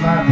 Ram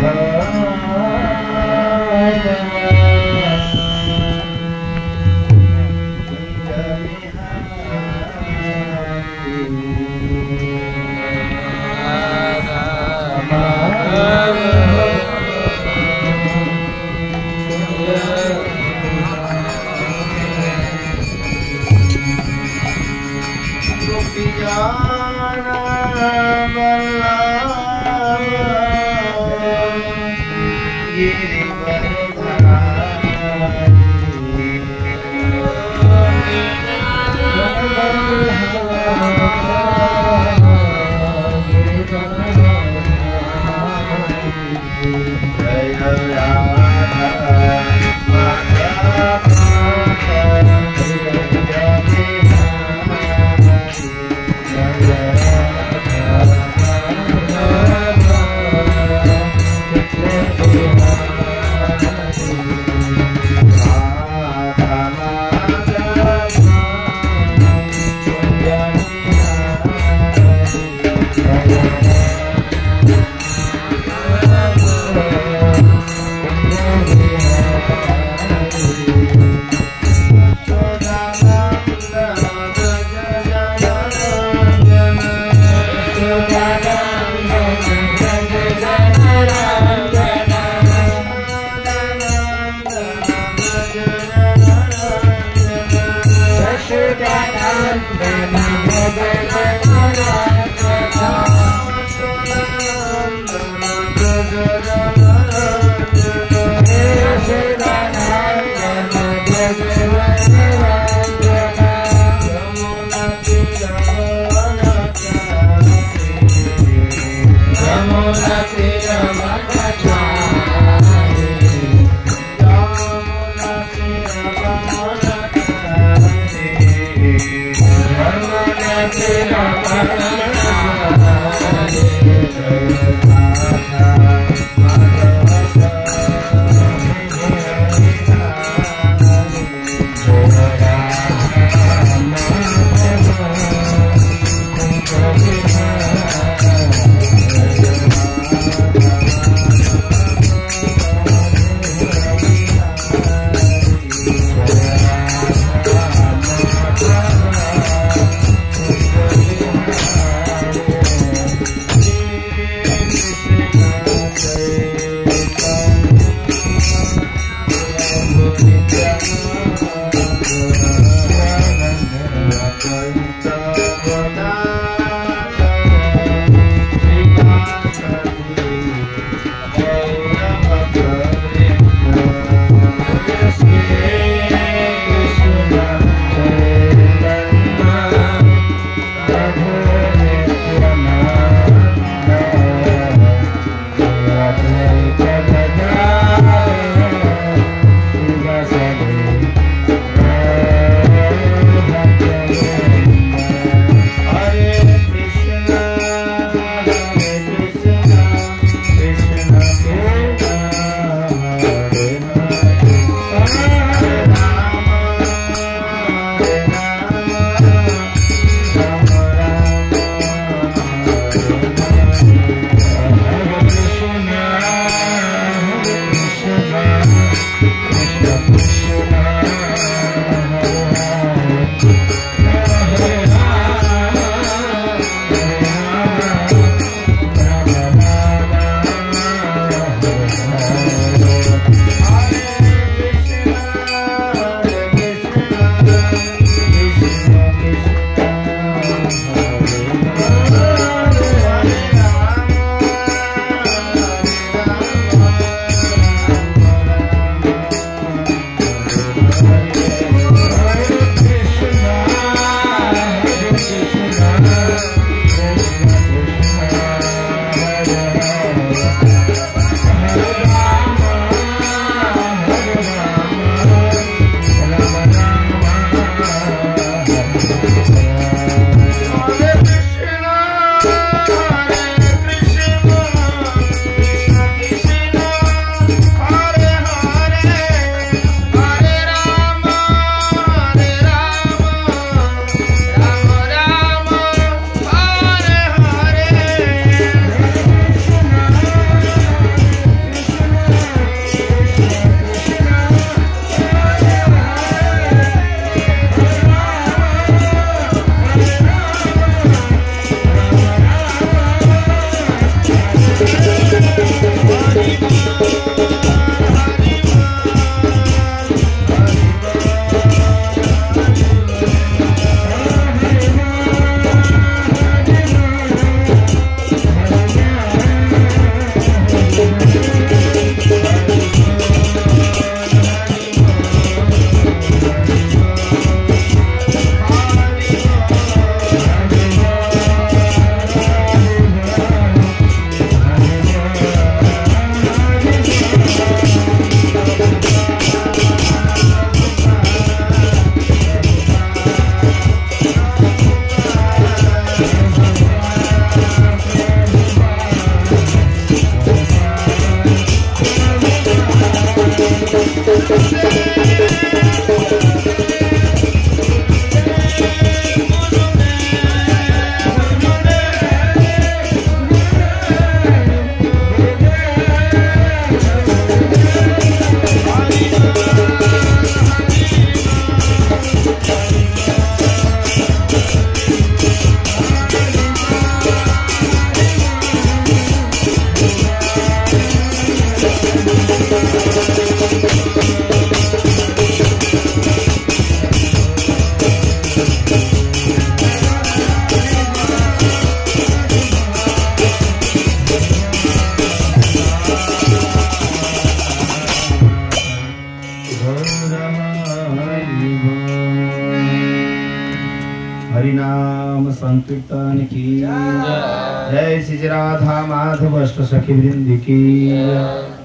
Shri Radha Madhav अष्ट सखी वृंद की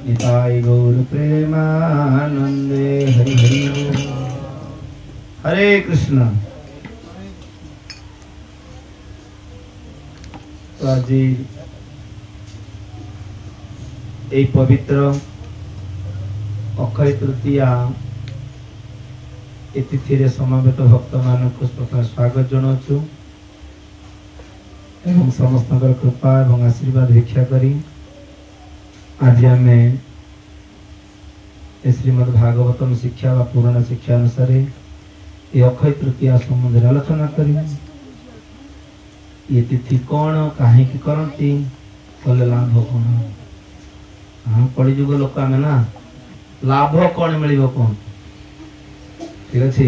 निताई गौर प्रेमानंदे हरि हरि बोल। हरे कृष्ण। तो आज এই পবিত্র অক্ষয় তৃতীয়া এই তিথিরে সমাবেত ভক্তମାନଙ୍କୁ প্রথমে স্বাগত জଣାଉଛୁ এবং ସମସ୍ତଙ୍କର କୃପା ଏବଂ ଆଶୀର୍ବାଦ ଭିକ୍ଷା କରି ଆଜି ଆମେ ଶ୍ରୀମଦ୍ ଭାଗବତମ ଶିକ୍ଷା ବା ପୁରାଣ ଶିକ୍ଷା ଅନୁସାରେ এই অক্ষୟ তৃତୀୟା ସମ୍ବନ୍ଧରେ ଆଲୋଚନା କରିବୁ। ये तिथि कौन कहीं करती कले लाभ कौन? हाँ कलिजुग लोक आम ना लाभ कौन मिल कौन ठीक अच्छे।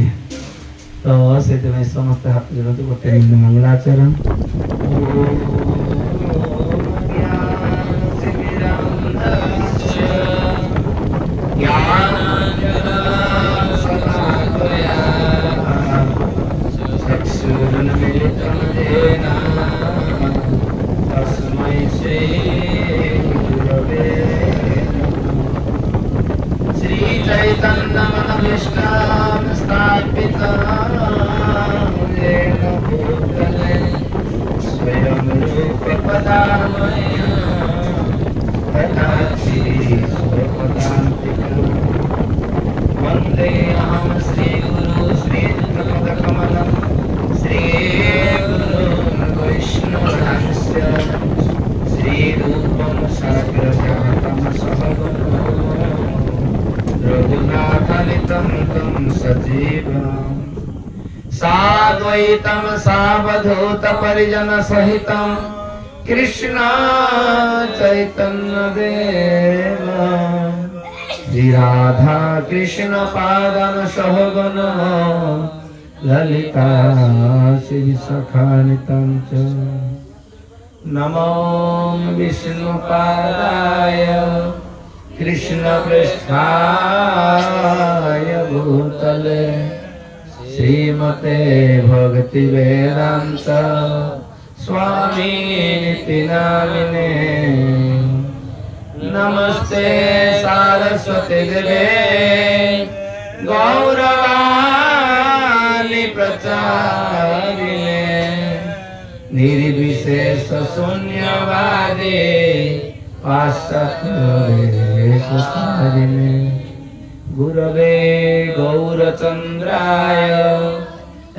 तो से समस्त हाथ जोड़ते गोटे मंगलाचरण। वंदे अहम श्री गुरु श्री कमलम श्री गुरु वैष्णवस्य श्री रूपम साग्रजातम सहगणं रघुनाथानितं तं सजीवं साद्वैतं सावधूत परिजन सहितं कृष्ण चैतन्य देव श्री राधा कृष्ण पादन सहगण ललिता श्री सखानितं च नमो विष्णुपादाय कृष्ण पृष्ठाय भूतले श्रीमते भक्ति वेदांत स्वामी निति नामिने नमस्ते सारस्वती देवे गौरवाणी प्रचारिणे निर्विशेष शून्यवादी पाश्चात्य गुरवे गौरचंद्राय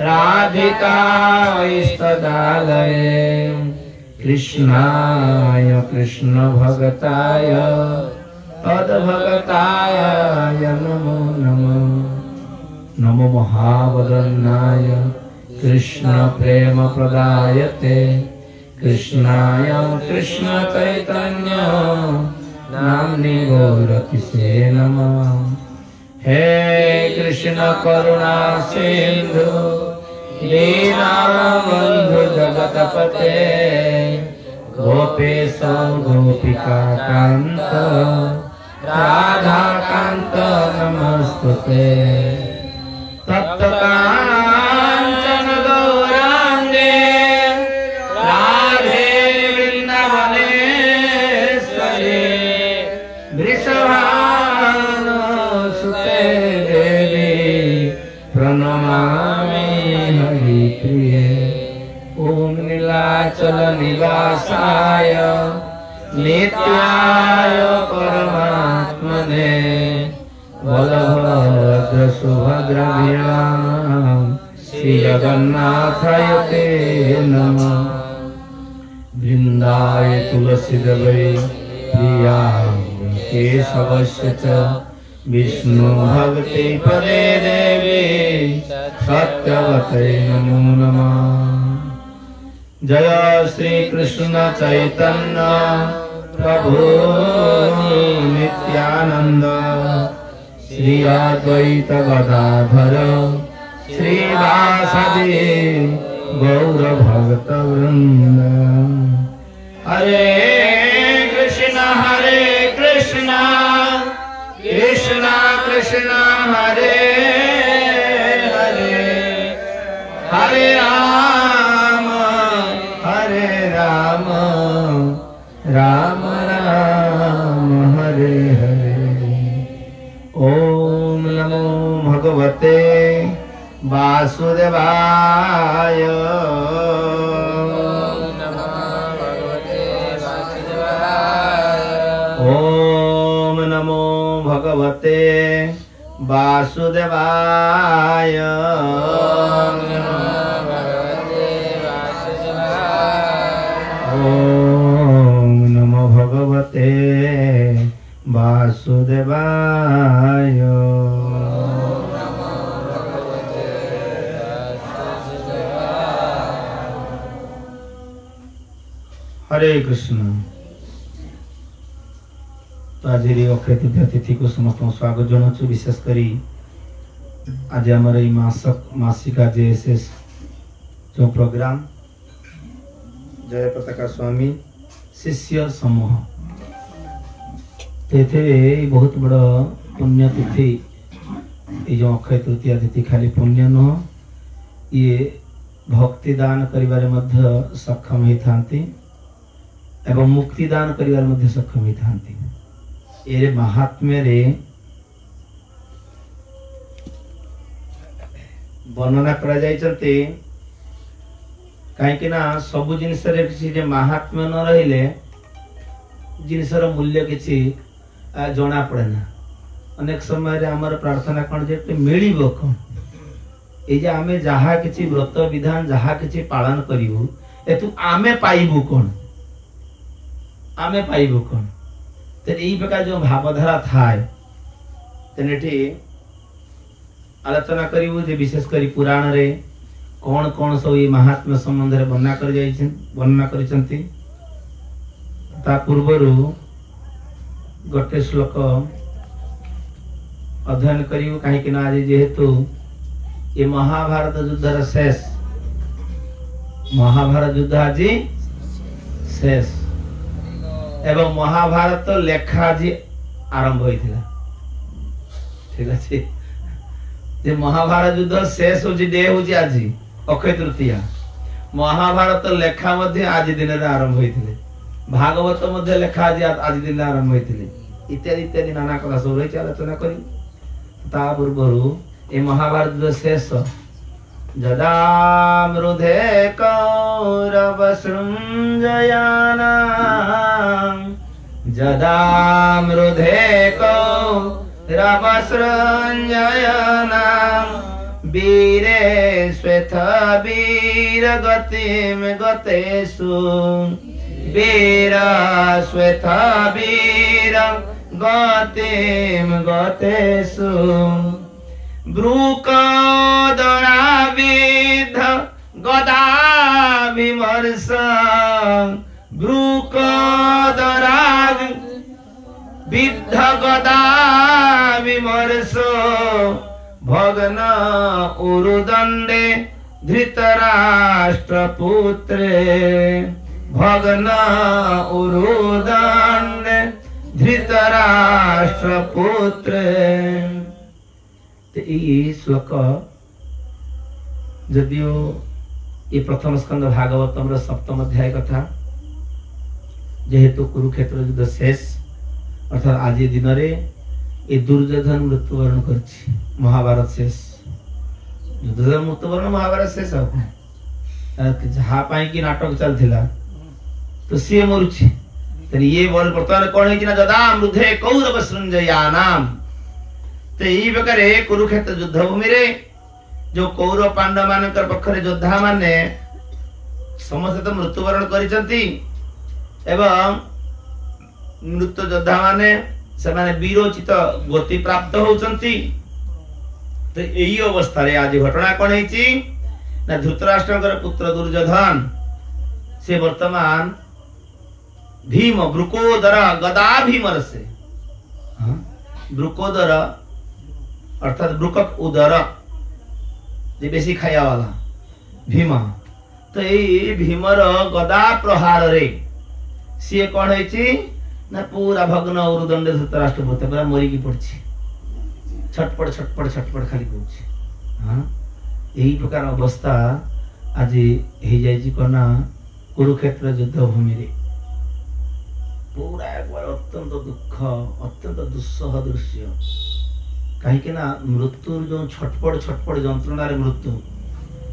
राधिकाय सदालये कृष्णाय कृष्ण भगताय तद्भगताय नमो नमो नमो महावदन्नाय कृष्ण प्रेम प्रदायते कृष्णाय कृष्ण चैतन्य नाम्नि गौरतिसे नमः। हे कृष्ण करुणा सिंधु दीनबंधु जगतपते गोपेश गोपिका कांत राधा कांत नमस्तुते। तप्त कांचन गौरांगे राधे वृंदावनेश्वरी वृषभानुसुते देवी प्रणमामि हरिप्रिये। ओम नीलाचल निवासाय नित्याय परमात्मने बलभद्र सुभद्राभ्यां श्री जगन्नाथाय ते नमः। वृंदाय तुलसी देवै प्रियाय केशवस्य च विष्णु भक्ति पदे देवी सत्यवते नमो नमः। जय श्री कृष्ण चैतन्य प्रभु नित्यानंद श्री अद्वैत गदाधर श्रीवासदि गौर भक्त वृंद। हरे कृष्ण कृष्ण कृष्ण हरे हरे हरे राम वासुदेवाय ओम नमो भगवते वासुदेवाय ओम नमो भगवते वासुदेवाय। हरे कृष्ण। तो आज अक्षय तृतीया तिथि को समस्त स्वागत जनाऊँ। विशेषकर आज आम मासिक जेएसएस जो प्रोग्राम जय पताका स्वामी शिष्य समूह तो ये बहुत बड़ पुण्य तिथि। ये जो अक्षय तृतीया तिथि खाली पुण्य नुह, ये भक्ति दान करिबारे मध्य सक्षम होता एवं मुक्ति दान करिबारे मध्य सक्षम होता। ये महात्म्य रे वर्णना करा जायचंते कहीं ना सब जिनस महात्म्य न रहिले जिनसर मूल्य किसी जना पड़े ना। अनेक समय आमर प्रार्थना कौन जे मिलिबो कौन ये जे आमे जहा किछि व्रत विधान जहा किछि पालन करिवु एतु आमे पाइबु कौन आमे पाइबु कौन। तो यही प्रकार जो भावधारा थाए तेनेठी आलोचना करिवु जे विशेष करी पुराण रे कौन कौन सब ये महात्म्य संबंध रे वर्णना करिसंती। ता पूर्वरु गोटे श्लोक अध्ययन करिवु काहे कि ना आज जेहेतु ये महाभारत युद्धर शेष महाभारत युद्ध आज शेष एवं महाभारत लेखा आज आरंभ होइथिला। ठीक अछि जे महाभारत युद्ध शेष होछि डे होछि आज अक्षय तृतीया। महाभारत लेखा मध्य आज दिन रे आरंभ होइथिले। भागवत मध्य लेखा आज दिन आरंभ होइथिले। इत्यादि इत्यादि नाना कथा सब रही आलोचना करी। ता पूर्वरु ए महाभारत युद्ध शेष जदा मृधे कौरव सृञ्जयानां जदा मृधे कौरव सृञ्जयानां वीरे श्वेत वीर गतिम गतेषु वीर श्वेत वीर गतिम गतेषु ब्रूकोदराविद्ध गदाभिमर्श ब्रूकोदराविद्ध गदाभिमर्श भग्न उरुदंडे धृतराष्ट्रपुत्रे भग्न उरुदंडे धृतराष्ट्रपुत्रे। ये श्लोक जदियो ये प्रथम स्कंद भागवतम सप्तम अध्याय कथा जेहेतु कुरुक्षेत्र युद्ध शेष अर्थात आज दिन रे ये दुर्योधन मृत्युवरण कर महाभारत शेष दुर्योधन मृत्युवरण महाभारत शेष जहा कि नाटक चलता तो सी मरुची ये बोल बर्तमान कौन है जदा मृधे कौरव सृञ्जयानां। तो यही प्रकार कुरुक्षेत्र युद्ध भूमि रे जो कौरव पांडव मान पक्षरे योद्धा माने समस्त तो मृत्युवरण करिसंती एवं मृत्यु योद्धा माने से माने वीरोचित गति प्राप्त होचंती। तो यही अवस्था रे आज घटना कौन है ना धृतराष्ट्र पुत्र दुर्योधन से वर्तमान भीम ब्रुकोदर गदा भीमर से ब्रुकोदर अर्थात ब्रुकक उदर जे बेसी खाया वाला भीम। तो ये भीमर गदा प्रहार रे सी कौन है ना पूरा भग्न उरुदंड धृतराष्ट्रपुत्र पूरा मरिकी पड़ी छटपट छटपट छटपट खाली पड़े। हाँ यही प्रकार अवस्था आज हो जाए कौन कुरुक्षेत्र युद्ध भूमि रे पूरा एक बार अत्यंत दुख अत्यंत दुस्सह दृश्य कहीं ना मृत्यु जो छटपट छटपट जंत्रणा मृत्यु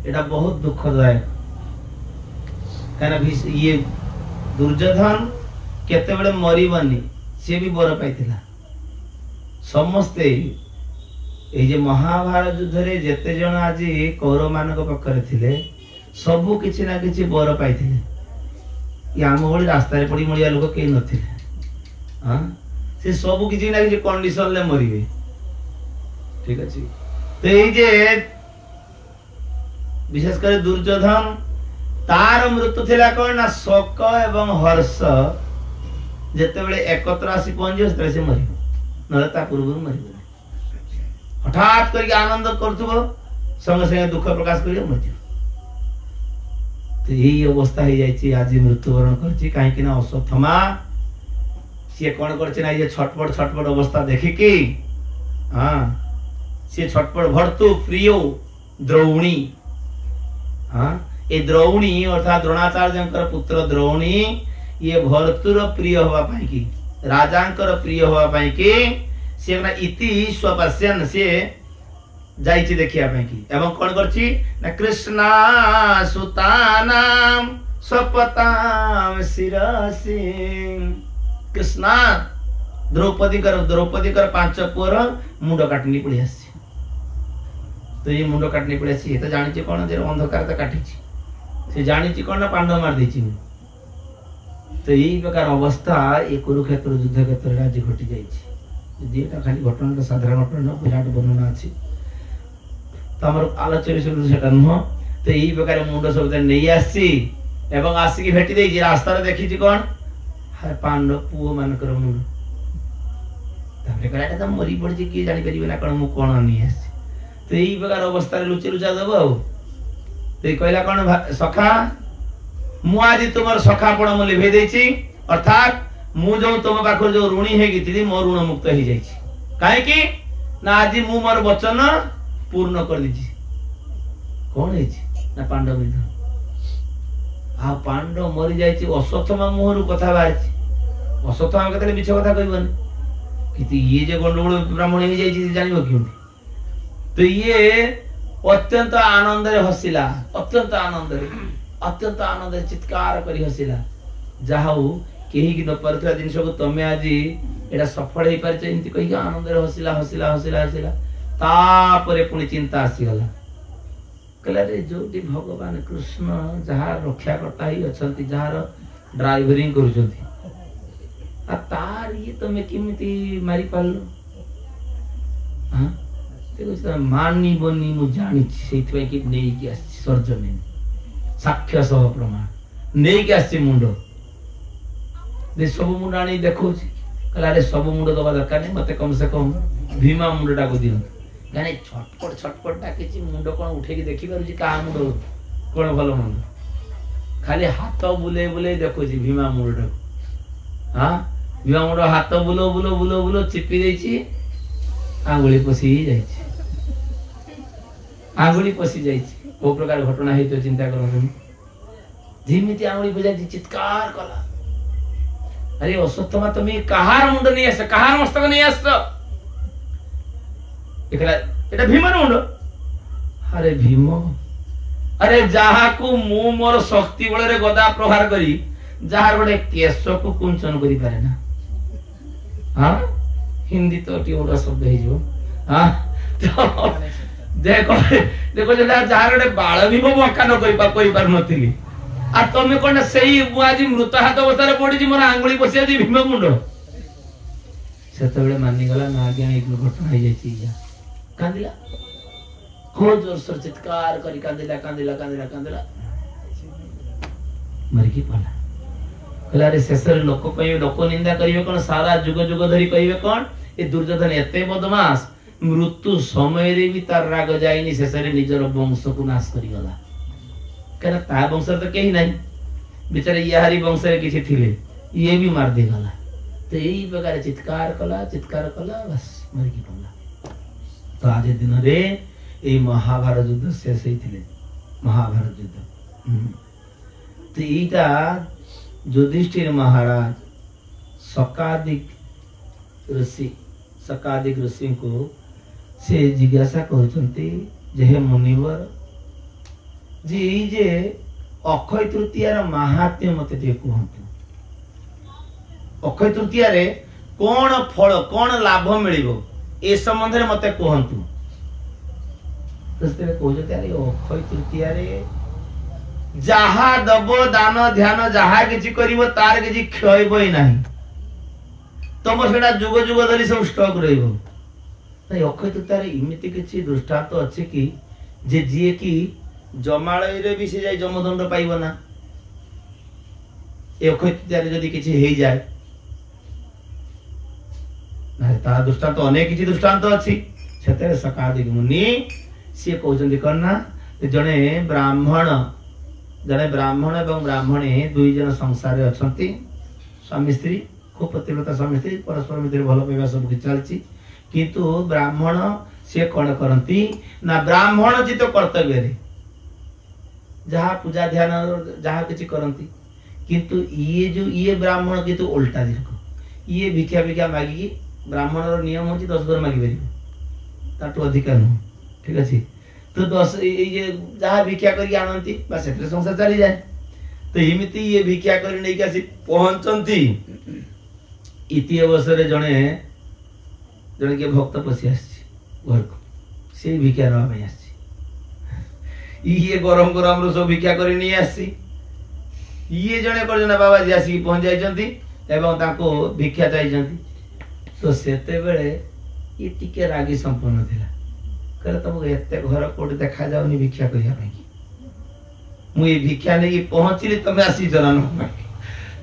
एटा बहुत दुखदायक कहीं ये दुर्योधन केते बड़े मरबनी सी भी बर पाइथिला समस्ते ये महाभारत युद्ध रे जेते जन आज कौरव मान पाखरे थिले सबू किछि ना किछि बर पाइथिले ये आम भली रास्ता पड़ी मरिया लोक कई नथिले हाँ से सबू किछि ना किछि कंडीशन ले मरिबे ठीक अछि तो ये जे विशेष कर दुर्योधन तार मृत्यु थिला कोन ना शोक एवं हर्ष जेते बेले एकत्र आसी पहुंचे से मरिबो नले ता पूर्व मरिबो हठात करके आनंद करथुबो संग संग दुख प्रकाश करियो मरियो तो यही अवस्था हो जाइए आज मृत्युवरण करछि काहे कि ना अश्वत्थामा सी कौन करछि ना ये छटपट अवस्था देखिकी हाँ सी छटपट भर्तु प्रियो द्रौणी हाँ ये द्रौणी अर्थात द्रोणाचार्य पुत्र द्रौणी ये भर्तुर प्रिय हवा पाई की राजांकर प्रिय हवा पाई की सी ना इति स्वपश्यन से जाइछि देखिया पाई की एवं कोन करछि ना कृष्णा सुतानाम स्वपताम शिरसि कृष्णा द्रौपदी कर पांच पुअर मुंड काटनी पड़ी आसी तो ये मुंड काटनी पड़ी आसी तो जानि छि कोन जे अंधकार तो काटि छि से जानि छि कोन ना पांडव मार दै छि तो यही प्रकार अवस्था ये कुरुक्षेत्र युद्ध क्षेत्र रे आज घटी जाइछि यदि एटा खाली घटना साधारण घटना विराट वर्णना अछि तो हमर आलोचना विषय सेटा नुह तो यही प्रकार मुंड सब नहीं आसी एवं आसिक भेटी दे रास्ता देखी कौन हाय पांडव पुओ मानकर मुंड तापरे कहला एटा मरी पड़ी किए जानि परिबे ना कोन मु कोन नहीं आसी तो यही प्रकार अवस्था रे लुचे लुचा देबो आ तो कहला कोन सखा मु आज तुमर सखापण मु लिभे देछि अर्थात मु जो तुम पाखर जो ऋणी हे गिथिली मो ऋण मुक्त हो जाइछि काहे कि ना आज मु मोर वचन पूर्ण कर दीछि कौन है ना पांडव निधन आ पांडव मरी जाइछि अश्वत्थामा मुहरु कथा बाहरछि अश्वत्थामा केतले मिछ कथा कहबनी किति ये जे गंडगोल ब्राह्मण हो जाइछि जानिबो किउंती तो ये अत्यंत आनंद रे हसिला अत्यंत आनंद रे चित्कार करी हसिला जाहौ केही कि न परथरा जिंस को तमे आज एटा सफल हे पारछ एंती कहि आनंद रे हसिला तापरे पुणी चिंता आसी गला कहला रे जोटी भगवान कृष्ण जहार रक्षा करता ही अछंती जहार ड्राइवरिंग करूछंती आ तार ये तमे किमिति मारी पालो हां देखो मानी बनी मु जानि सेथि कि नेई कि आछि सर्जन साक्ष्य सह प्रमाण नेई कि आछि मुंड दे सब मुंड आनी देखो कहला रे सब मुंड दबा दरकार नहीं मते कम से कम भीमा मुंडटा को दियो गाने छटपट डाकिछि मुंड कोन उठे कि देखि करू का मुंड कोन भलो मुंड खाली हाथ बुले बुले देखो भीमा मुंडटा हां भीमा मुंड हाथ बुलो चिपी देछि आंगुली पसी जाइछि आंगुली पसी जाइछि को प्रकार घटना हेतो चिंता करू धीमिति आंगुली बजाइ चित्कार कला अरे अश्वत्थामा तुम्हें कहार मुंड नहीं आस कहार मस्तक नहीं आस एटा भीमर मुंड अरे भीम अरे जहा को मु मोर शक्ति बल रे गदा प्रहार करी जहार गोटे केश को कुंचन करि पारे ना हां हिंदी तो टी बड़ा शब्द हे जो हां तो देखो जहार गोटे बाळ भीम बका न कोइ पार नथिली आ तमे कोन सेही आज मृत हाथ अवस्था रे पड़ी मोर आंगुली पसी आज भीम मुंड सेतबेले मानि गला ना आज्ञा एक घटना हो जाइछि कांदिला हो जोर से चित्कार करी कांदिला मर की पाला कहला रे शेषर लोक कहिबे लोक निंदा करिवे कोन सारा जुग धरि कहिबे कोन ए दुर्योधन एते बदमाश मृत्यु समय रे भी तार राग जाइनी शेषरे निजर वंश को नाश करी गला कहना ता वंश तो कहीं नहीं बेचारे यारी वंश रे किछि थिले ये भी मार दे गला तो यही प्रकार चित्कार कला बस मर की पड़ला तो आज दिन रे ए महाभारत युद्ध शेष होइथिले महाभारत युद्ध तो एटा युधिष्ठिर महाराज सकादिक ऋषि को से जिज्ञासा करुचंती जे हे मुनिवर जे अक्षय तृतीयार महात्म्य मते टे कहंतु। अक्षय तृतीयार कौन फल कौन लाभ मिलिबो ए संबंध रे मते कहंतु। तो से कहते अरे अक्षय तृतीयार जहा दब दान ध्यान जहा किछि करिवो तार किछि क्षयबो ही नाही। तुम सेटा जुग जुग धरी सब स्टॉक रहिबो। तो अक्षय तृतीयार इमिति किछि दृष्टांत अछि कि जे जिए कि जमालय रे भी से जाय जमदंड पाइबो ना। ए अक्षय तृतीयार जदि किछि हेई जाय ना ता दृष्टांत अनेक किछि दृष्टांत अछि। सेते सकादिक मुनि से कहउचंदी करना जने ब्राह्मण एवं ब्राह्मणे दुई जन संसार रे अछंती स्वामी स्त्री खूब पतिव्रता स्वामी स्त्री परस्पर मित्र भल पाइबा सब कि चलछि। किंतु ब्राह्मण से कौन करती ना ब्राह्मण जित कर्तव्य रे जहा पूजा ध्यान जहा किछि करती। किंतु ये ब्राह्मण किंतु उल्टा देखो ये भिक्षा भिक्षा मागी ब्राह्मण नियम होची 10 घर मागी परिबो ताटू अधिकार न। ठीक अछि तो 10 ये जहा भिक्षा करी आनंती बस एते संसार चली जाए। तो एमिति ये भिक्षा करी नै कि आसी पहुंचंती। इति अवसर जणे के भक्त पसी आसी घर को से भिक्षा रहा में आसी ये गरम गरम रो सब भिक्षा करी नै आसी। ये जणे कर जना बाबा जी आसी पहुंच जाय जंती एवं ताको भिक्षा चाहि जंती। तो सेते बेले ये टिके रागी संपन्न थिला कहले तुमको एते घर कोडी देखा जाउनी भिक्षा करिया पई मु ये भिक्षा नै पहुंचली तमे आसी जनानो।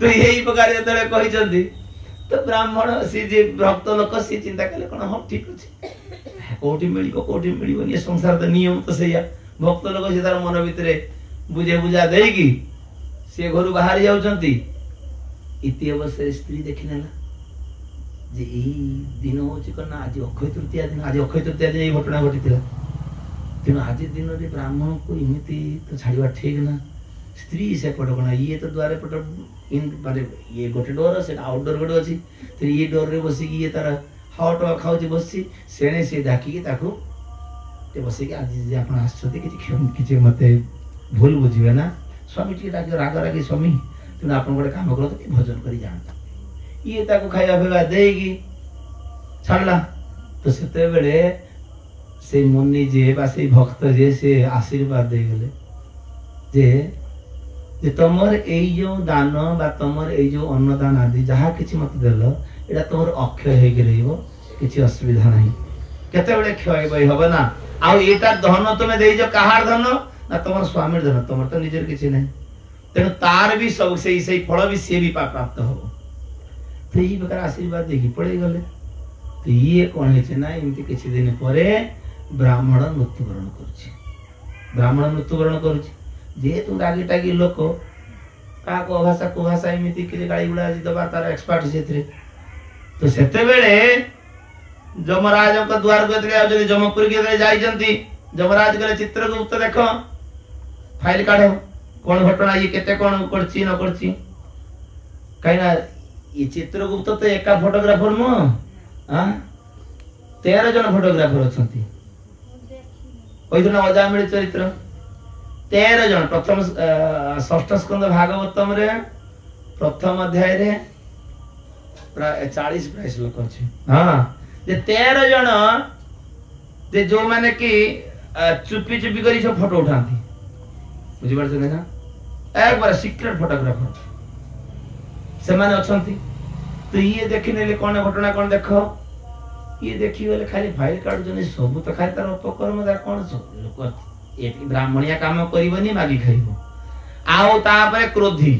तो यही प्रकार जतले कहि जंती तो ब्राह्मण से जे भक्त लोक से चिंता कले कोन हम ठीक अछि कोठी मिलिबो ये संसार त नियम तो सैया। भक्त लोक से तार मन भितरे बुझे बुझा देगी से घर बाहर जाउचंती। इति अवसर स्त्री देखिनेला जे ई दिन होची कना आज अक्षय तृतीया दिन ए घटना घटितिला। तेणु आज दिन रे ब्राह्मण को इमिति तो छाड़वा ठीक ना। स्त्री से पट कना ये तो द्वारे पट इन माने ये गोटे डोर से आउटडोर गोटे अछि। तो ये डोर रे बसी कि ये तार हाउट खाउची बसी सेने से डाकी के ताको ते बसी के आज जे आपण आछथि किछि मते भूल बुझिबे ना स्वामी टी डाकी राग रागी स्वामी तेणु आपण गोटे काम करत कि भजन करी जानता। ये ताको खाइबा फेबा देगी छाड़ला। तो सेते बेले से मुनि जे बा से भक्त जे से आशीर्वाद दे गेले जे तमर एई जो दान बा तमर एई जो अन्नदान आदि जहा किछि मत देलो एटा तमर अक्षय हे के रहइबो किछि असुविधा नाही। केते बेले क्षय बय होबे ना आ एटा धन तमे देई जो कहार धन ना तमर स्वामी धन तमर तो निजर किछि नाही। तेणु तार भी सब से फल भी से भी प्राप्त हो। तो ये प्रकार आशीर्वाद देखी पड़े गले। तो ये कौन है ना इमती किछि दिन परे ब्राह्मण मृत्युवरण करुछि जे तू रागी टागी लोक का को भाषा इमती के गाड़ी गुड़ा जी दबा तार एक्सपर्ट सेथरे। तो सेते बेले जमराज को द्वार को जदि जमपुर के जाई जंती जमराज के चित्रगुप्त देखो फाइल काढो कौन घटना ये केते कौन करछि न करछि काइना ये चित्रगुप्त तो एका फोटोग्राफर मो 13 जन फोटोग्राफर अछंती। ओइ दिन अजामिल चरित्र 13 जन प्रथम षष्ठ स्कंद भागवतम रे प्रथम अध्याय रे प्राय 40 प्राइस लोक अछि। हां जे 13 जन जे जो माने कि चुपी चुपी करी सब फोटो उठांती बुझि परछ ना एक बार सीक्रेट फोटोग्राफर से माने अछंती। तो ये देखिनेले कौन घटना कौन देखो ये देखी गले खाली फाइल कार्ड जने सब तो खाली तार उपकर्म दा कौन सब लोक ए ब्राह्मणिया काम करिवनी मागी खाइबो आओ तापरे क्रोधी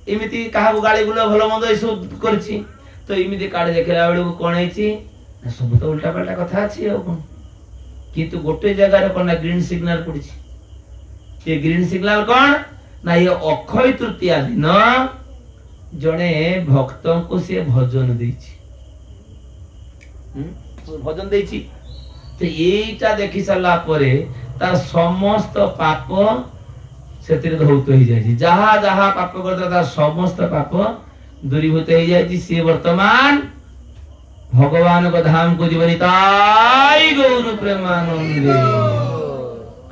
इमिति कहा गाली गुलो भलो मंद ए सब करछि। तो इमिति कार्ड देखला बेले कोन हैछि सब तो उल्टा पल्टा कथा अछि ओ कोन किंतु गोटे जगह रे कोन ग्रीन सिग्नल पड़छि। ये ग्रीन सिग्नल कौन ना ये अक्षय तृतीया दिन जने भक्तों को से भजन देछि भजन देछि। तो एटा देखि साला परे तार समस्त पाप सेतिर धौत हो जाय जहा जहा पाप करता तार समस्त पाप दूरीभूत हो जाय से वर्तमान भगवान को धाम को जीवनी ताई गौर प्रेमानंदे।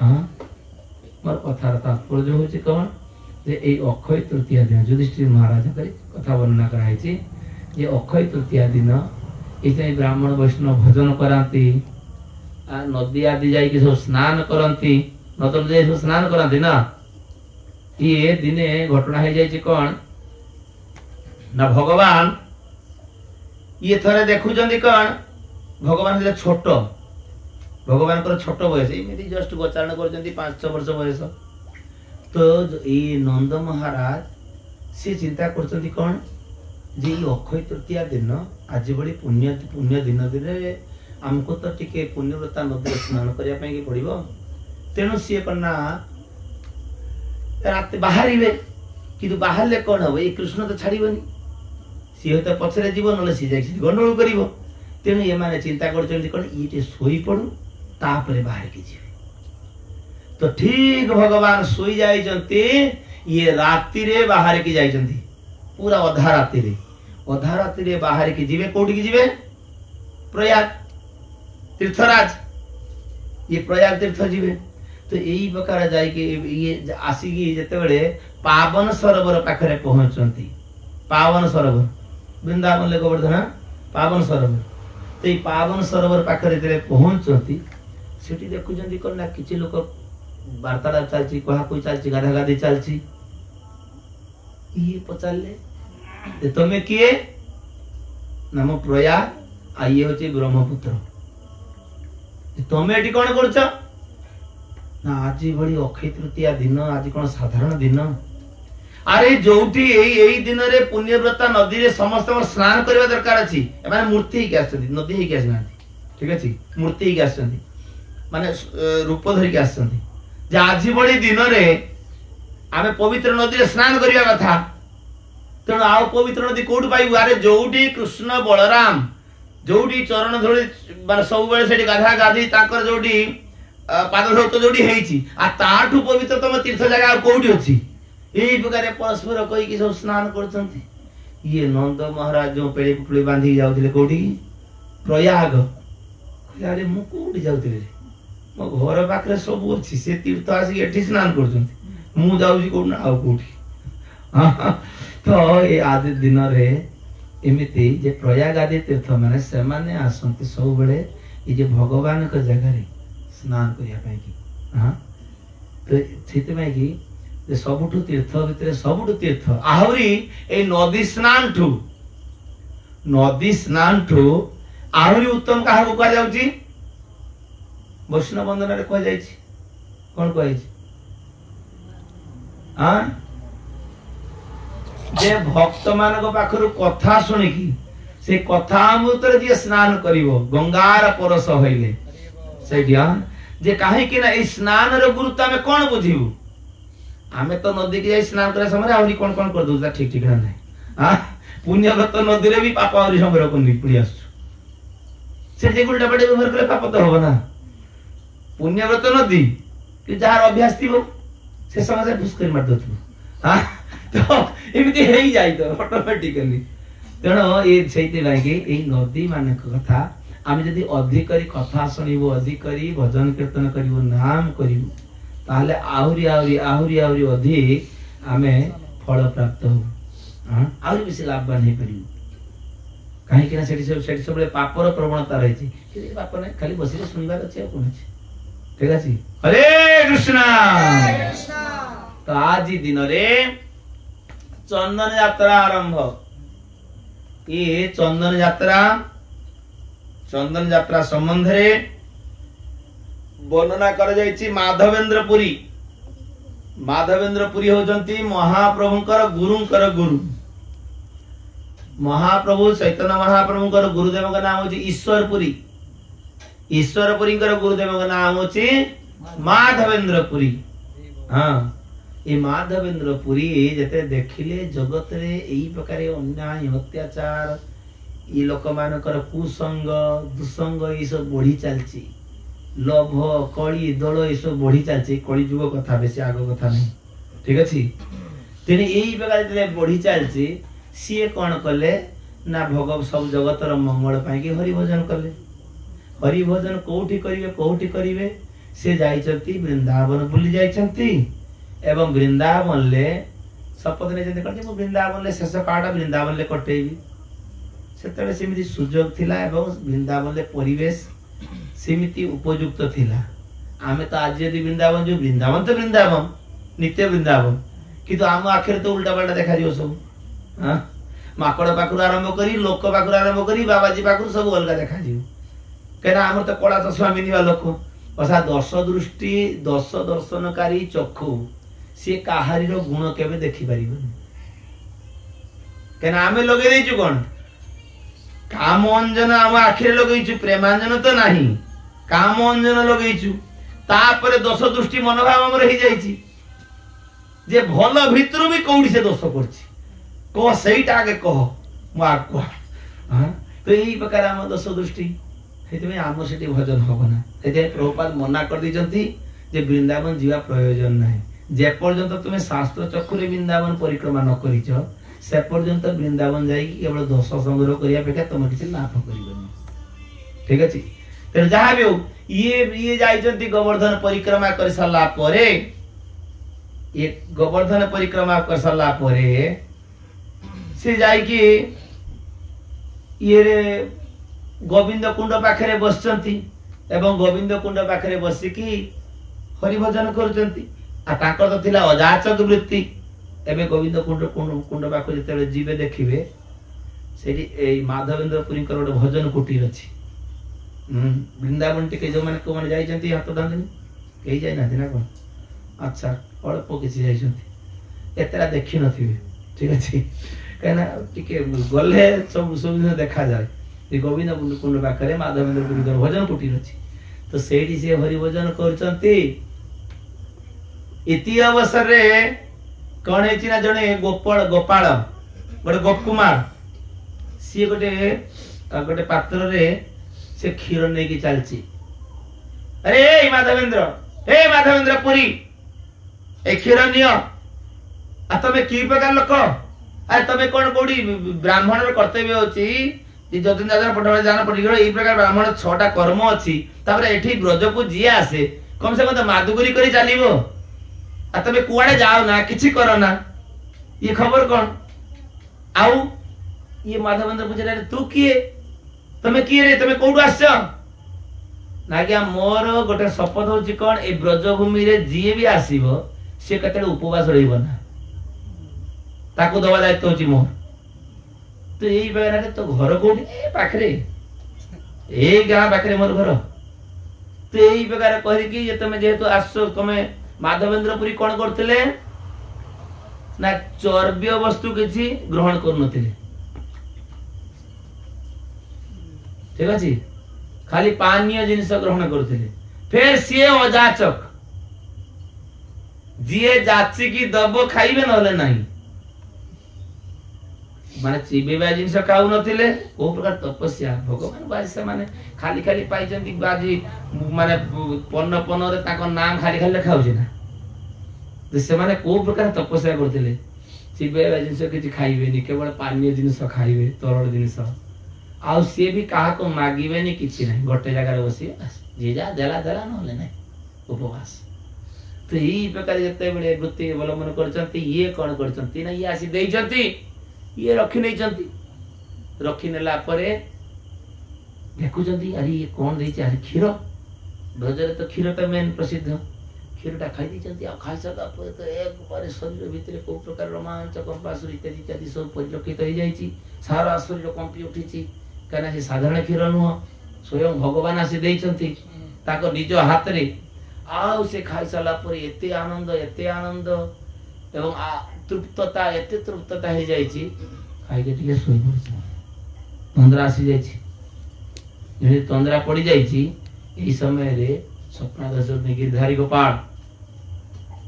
हां मोर कथार तात्पर्य हूँ कौन जे ये अक्षय तृतीया दिन युधिष्ठिर महाराज कथा वर्णना कराई ये अक्षय तृतीया दिन ये ब्राह्मण वैष्णव भजन कराती नदी आदि जाइए सब स्नान करती नदी जाए सब स्नान कराती ना ये दिने घटना हो जाए कौन ना भगवान ये थरे देखुं कौन भगवान से छोट भगवान को छोट बयस एमती जस्ट गोचारण कर 5-6 वर्ष बयस तो ये नंद महाराज सी चिंता कर कौन जे अक्षय तृतीया दिन आज बड़ी पुण्य पुण्य दिन दिन आमको तो टिके पुण्यव्रता नदी स्नान करने पड़ो तेणु सी कना रात बाहर कि बाहर कौन हम ये कृष्ण तो छाड़बनी सी तो पचरे जीव ना सी जा गंडगोल कर तेणु ये माने चिंता कर कौन ये शोई पड़ू तापर बाहर की जीवे तो ठीक भगवान सोई जाइछन्ति ये राति रे बाहर की जाइछन्ति पूरा अधा राति रे बाहर की जीवे कोठी की जीवे प्रयाग तीर्थराज ये प्रयाग तीर्थ जीवे तो यही प्रकार जाई के ये आसिकी जते बेले पावन सरोवर पाखरे पहुंचन्ति पावन सरोवर वृंदावन ले गोवर्धन पावन सरोवर तो ये पावन सरोवर पाखरे जते पहुंचन्ति सेठी देखुचन्ति कोन ना किछि लोक वार्तालाप चलती कहा कोई चलती गाधा गाधी चलती ये पचारे तुम्हें किए नाम प्रयाग आ ये होचे ब्रह्मपुत्र तुम्हें एटी कौन कर आज बड़ी अक्षय तृतीया दिन आज कौन साधारण दिन अरे जोटी यही दिन रे पुण्यव्रता नदी रे समस्त स्नान करबा दरकार अछि एमाने मूर्ति ही आछथि नदी ही आछना ठीक अछि मूर्ति ही आछथि माने रूप धरि के आछथि जे आज बड़ी दिन रे आमे पवित्र नदी रे स्नान करिया कथा तेणु आउ पवित्र नदी कोड पाइबु अरे जोटी कृष्ण बलराम जोटी चरण धूଳି माने सब बेले सेठी गाधा गाधी ताकर जोटी पाद धौत जोटी हेछि आ ताठु पवित्रतम तीर्थ जगह कोठी अछि एही प्रकार परस्पर कहि कि सब स्नान करछन्ति ये नंद महाराज जो पेड़ी पुटली बांधी जाउथिले कोठी प्रयाग अरे मु कोठी जाउथिले मो घर पाखरे सब अछि से तीर्थ आसी एठी स्नान करछन्ति मु जाउछि कोन आ कोठी तो ए आदि दिन रे एमिति जे प्रयाग आदि तीर्थ माने से माने आसंति सब बेले ए जे भगवान के जगह रे स्नान करिया पई कि हां तो थिते में कि जे सबुठु तीर्थ भितरे सबुठु तीर्थ आहुरी ए नदी स्नान ठु आहुरी उत्तम काहा को कहा जाउची वैष्णव बंधन रे कह जाइछि कोन कह जाइछि हां जे भक्त मान को पाखरु कथा सुनि कि से कथा अमृत जे स्नान करिवो गंगार परस होइले से ध्यान जे काहे कि ना ए स्नान रो गुरुत्व में कोन बुझिबु आमे तो नदी के जाई स्नान करे समय आउरी कोन कोन कर दोजा ठीक ठीक ना नहीं हां पुण्यव्रत नदी रे भी पाप आउरी संग्रह कोन पुड़ी आसु से जे गुलटा बडे व्यवहार करे पाप तो होबो ना पुण्यव्रत नदी कि जार अभ्यास थिबो से समय से भुस कर मार दथु हां तो एमिति हेई जाई तो ऑटोमेटिकली तेणु ये सेति लागी ए नदी मान कथा आमे जदी अधिक करी कथा सुनिबो अधिक करी भजन कीर्तन करिवो नाम करिवो ताले आहुरी आहुरी आहुरी आहुरी अधिक आमे फल प्राप्त हो हां आहुरी बेसी लाभवान हे परिवो काहे कि ना सेठी सब पापर प्रवणता रही छी कि पाप नै खाली बसिले सुनिबार अछि कोन अछि ठीक अछि हरे कृष्णा तो आज दिन रे चंदन यात्रा आरंभ ये चंदन यात्रा संबंध रे वर्णना कर जाइछि माधवेंद्रपुरी होजंती महाप्रभुंकर गुरु महाप्रभु चैतन्य महाप्रभुंकर गुरुदेव का नाम होछि ईश्वरपुरी गुरुदेव का नाम होछि माधवेंद्रपुरी हां ये माधवेंद्रपुरी जते देखिले जगत रे एही प्रकार अन्याय अत्याचार ये लोक मानकर कुसंग दुसंग ये सब बढ़ी चलची लोभ कली दल ये सब बढ़ी चलची कली जुग कथा बेसी आगो कथा नहीं ठीक अछि तेने एही प्रकार जते बढ़ी चलची सीए कोन कले ना भगव सब जगतर मंगल पाई कि हरि भजन कले हरि भजन कोठी करिवे से जाइछंती वृंदावन बुली जाइछंती एवं वृंदावन ले शपथ ने जंते करते मु वृंदावन ले शेष काटा वृंदावन ले कटेबी सेतबे सेमिति सुजोग थिला एवं वृंदावन ले परिवेश सेमिति उपयुक्त थिला आमे तो आज यदि वृंदावन जो वृंदावन तो वृंदावन नित्य वृंदावन किंतु आम आखिर तो उल्टा पल्टा देखा दियो सब हां माकड़ पाखुर आरंभ करी लोक पाखुर आरंभ करी बाबाजी पाखुर सब अलग देखा दियो केना हमर तो कला चश्मा मिनिवा लोक असा दर्श दृष्टि दर्श दर्शनकारी चक्षु से काहारी रो गुण केबे देखि परिबनी केना आमे लगे देइछु कोन काम अंजन आम आखिर लगेइछु प्रेमांजन तो नाही काम अंजन लगेइछु तापरे दोष दृष्टि मनोभाव हमर रही जाइछि जे भल भितरु भी कोडी से दोष करछि को सेइटा आगे कह मु आको हां तो एई प्रकार हम दोष दृष्टि हेते में आम सेठी भजन होबना हेते प्रभुपाद मना कर दिजंती जे वृंदावन जीवा प्रयोजन नाही जे पर्यंत तुमे शास्त्र चक्कुरे वृंदावन परिक्रमा न करिछ से पर्यंत वृंदावन जाई केवल दोष संग्रह करिया पेटा तुम किछ लाभ करिबनी ठीक अछि त जहा भी हो ये जाइजंती गोवर्धन परिक्रमा कर सला परे एक गोवर्धन परिक्रमा कर सला परे से जाई कि ये रे गोविंद कुंड पाखरे बसचंती एवं गोविंद कुंड पाखरे बसी की हरि भजन करचंती आ ताकर तो थिला अजाचक वृत्ति एबे गोविंद कुंड कुंड पाख जते जीवे देखिबे सेठी ए माधवेंद्र पुरी कर भजन कुटीर अछि वृंदावन टिके जो माने को माने जाइचंती हाथ दांदनी कहि जाय ना दिना कोन अच्छा अल्प किसी जाइचंती एतरा देखि नथिबे ठीक अछि कहना टिके गले सब सब देखा जाय जे गोविंद कुंड पाखरे माधवेंद्र पुरी कर भजन कुटीर अछि तो सेठी से हरि भजन करचंती इति अवसर रे कौन है ना जने गोपाल गोटे गोपकुमार सी गोटे पात्र रे से क्षीर नहीं की चलची अरे हे माधवेंद्र पुरी ए क्षीर नियो आ तमे की प्रकार लोक अरे तमे कोन कोडी ब्राह्मण रो कर्तव्य होची जे जदन दादा पठवा जाना पड़ी गयो ई प्रकार ब्राह्मण 6टा कर्म अछि तापर एठी ब्रज को जिया आसे कम से कम मादुगुरी करी चलीबो आ तमे कुआडे जाओ ना किछि करो ना ये खबर कौन आउ ये माधवेंद्र पूछे तू किए तमे किए रे तमे कोडू आछो ना क्या मोर गोटे शपथ होची कोन ए ब्रजभूमि रे जिए भी आसीबो से कते उपवास रहिबो ना ताको दवा दायित्व होची मोर तो एई बेरा तो घर कोडी ए पाखरे ए गां पाखरे मोर घर तो एई बेगार कहि कि जे तमे जेहेतु आछो तमे माधवेंद्र पुरी कौन करते ना चर्ब्य वस्तु किसी ग्रहण कर ठीक अच्छे खाली पानीय जिनिस ग्रहण करते फिर सी अजाचक जी जाची की दब खाइबे नले नहीं माने चिबेबा जिनिस खाऊ नथिले ओ प्रकार तपस्या भगवान बाजी माने खाली खाली पाइचंती बाजी माने पन्न पन्न रे ताको नाम खाली खाली खाउछि ना तो से माने को प्रकार तपस्या करथिले चिबेबा जिनिस किछि खाइबेनी केवल पानीय जिनिस खाइबे तरल जिनिस आ से भी काहा को मागिबेनी किछि नै गोटे जगह रे बसी जे जा देला देला नले नै उपवास तो ई प्रकार जते बेले वृत्ति अवलंबन करचंती ये कोन करचंती ना ये आसी देइचंती ये रखी नहीं चंती रखी नेला परे देखुचंती अरे ये कौन देइचे अरे क्षीर ब्रजरे तो क्षीर ता मेन प्रसिद्ध क्षीरटा खाई देइचंती आ खाई सदा परे तो एक बारे शरीर भितरे को प्रकार रोमांच कंपासुर इत्यादि इत्यादि सब परिलक्षित हो जाईची सारा शरीर कंपी उठीची काना से साधारण क्षीर नुह स्वयं भगवान आसी देइचंती ताको निज हाथ रे आउ से खाई सला परे एते आनंद एवं तृप्तता एते तृप्तता हो जाइची खाई के टिके सोई पड़छ तंद्रा आसी जाइची जे तंद्रा पड़ी जाइची एई समय रे स्वप्नादश गिरधारी गोपाल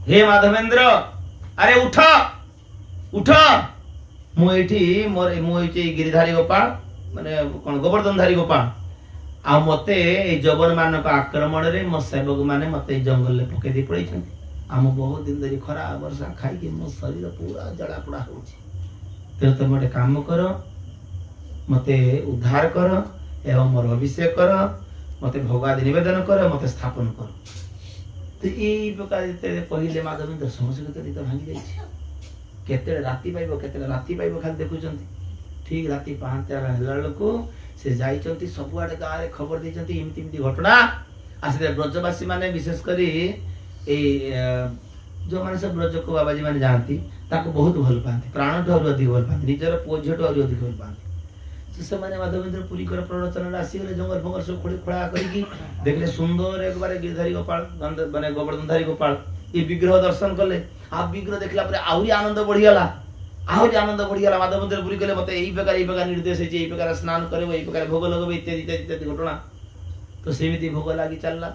हे माधवेंद्र अरे उठ उठ मु एठी गिरिधारी गोपाल माने कोन गोवर्धनधारी गोपाल आ मते ए जवन मानक आक्रमण रे मो सेवक माने मते जंगल ले पके दी पड़ै छथि हम बहुत दिन धरी खरा वर्षा खाई के मो शरीर पूरा जड़ा पड़ा होछि तेरे तुम गोटे काम कर मते उद्धार कर एवं मोर अभिषेक कर मते भोगादि निवेदन कर मते स्थापन कर तो यही प्रकार कहले माधवेन्द्र समस्त निद भांगी जाते राति पाइब केते राति पाइब खाली देखुं ठीक राति 5 को से जाइछन्ति सबुआडे गाँव में खबर देइछन्ति इमती घटना आसे ब्रजवासी माने विशेषकर जो माने सब ब्रज को बाबाजी माने जानती ताको बहुत भल पाती प्राण ठू अधिक भल पाती निजर पुओ झील ठू अधिक भल पाती से माने माधवेन्द्र पुरी कर प्रवचन आसीगले जंगल फंगल सब खोली खोला करके देखले सुंदर एक बार गिरधारी गोपाल माने गोवर्धनधारी गोपाल ये विग्रह दर्शन कले आ विग्रह देखला परे आहुरी आनंद बढ़ियाला माधवेन्द्र पुरी कहले मते एही प्रकार निर्देश है प्रकार स्नान करबो एही प्रकार भोग लगबो इत्यादि इत्यादि घटना तो सेमिति भोग लागी चलला